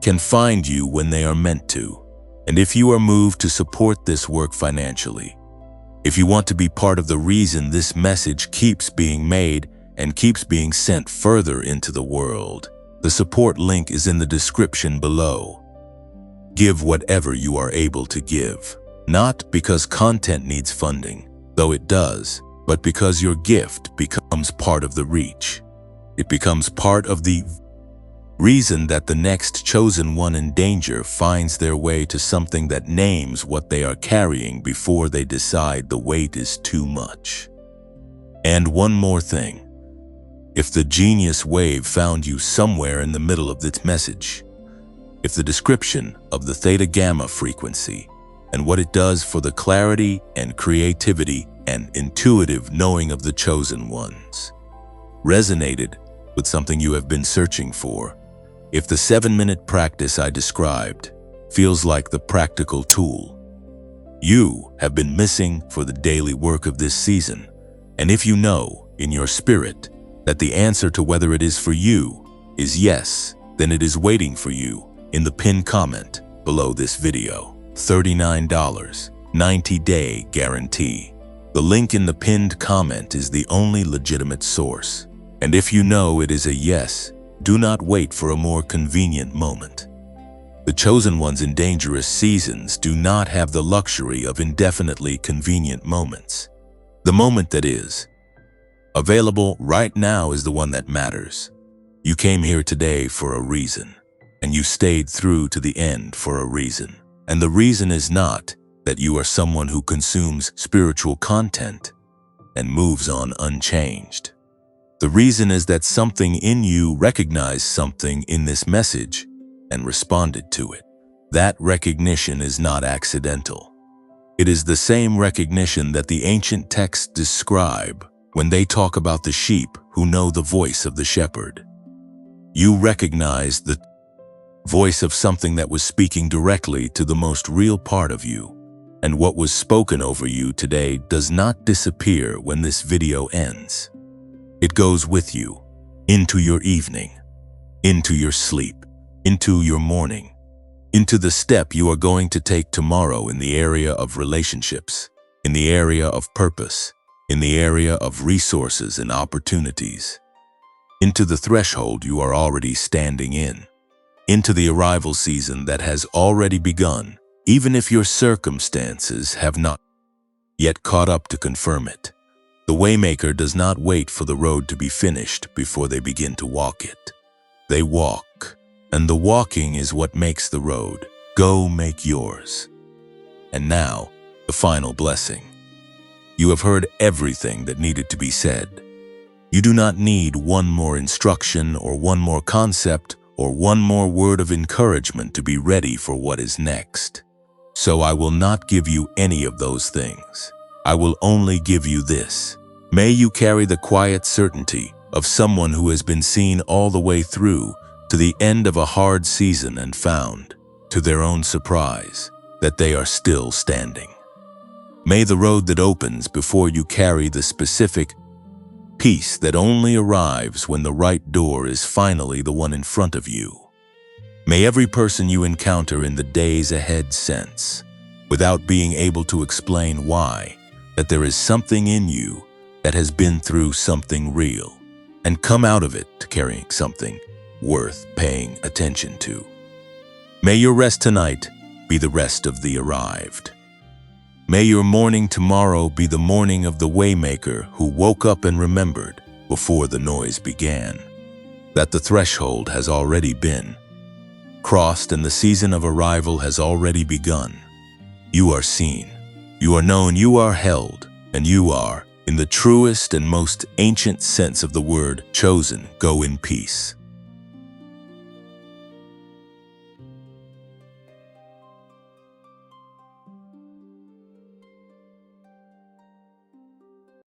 can find you when they are meant to. And if you are moved to support this work financially, if you want to be part of the reason this message keeps being made and keeps being sent further into the world, the support link is in the description below. Give whatever you are able to give, not because content needs funding, though it does, but because your gift becomes part of the reach. It becomes part of the reason that the next chosen one in danger finds their way to something that names what they are carrying before they decide the weight is too much. And one more thing. If the genius wave found you somewhere in the middle of this message, if the description of the theta gamma frequency and what it does for the clarity and creativity and intuitive knowing of the chosen ones resonated with something you have been searching for, if the 7-minute practice I described feels like the practical tool you have been missing for the daily work of this season, and if you know in your spirit that the answer to whether it is for you is yes, then it is waiting for you in the pinned comment below this video. $39, 90-day guarantee. The link in the pinned comment is the only legitimate source. And if you know it is a yes, do not wait for a more convenient moment. The chosen ones in dangerous seasons do not have the luxury of indefinitely convenient moments. The moment that is available right now is the one that matters. You came here today for a reason, and you stayed through to the end for a reason. And the reason is not that you are someone who consumes spiritual content and moves on unchanged. The reason is that something in you recognized something in this message and responded to it. That recognition is not accidental. It is the same recognition that the ancient texts describe when they talk about the sheep who know the voice of the shepherd. You recognize the voice of something that was speaking directly to the most real part of you, and what was spoken over you today does not disappear when this video ends. It goes with you into your evening, into your sleep, into your morning, into the step you are going to take tomorrow in the area of relationships, in the area of purpose, in the area of resources and opportunities, into the threshold you are already standing in, into the arrival season that has already begun, even if your circumstances have not yet caught up to confirm it. The waymaker does not wait for the road to be finished before they begin to walk it. They walk, and the walking is what makes the road. Go make yours. And now, the final blessing. You have heard everything that needed to be said. You do not need one more instruction or one more concept or one more word of encouragement to be ready for what is next. So I will not give you any of those things. I will only give you this. May you carry the quiet certainty of someone who has been seen all the way through to the end of a hard season and found, to their own surprise, that they are still standing. May the road that opens before you carry the specific peace that only arrives when the right door is finally the one in front of you. May every person you encounter in the days ahead sense, without being able to explain why, that there is something in you that has been through something real and come out of it carrying something worth paying attention to. May your rest tonight be the rest of the arrived. May your morning tomorrow be the morning of the waymaker who woke up and remembered before the noise began, that the threshold has already been crossed and the season of arrival has already begun. You are seen, you are known, you are held, and you are, in the truest and most ancient sense of the word, chosen. Go in peace.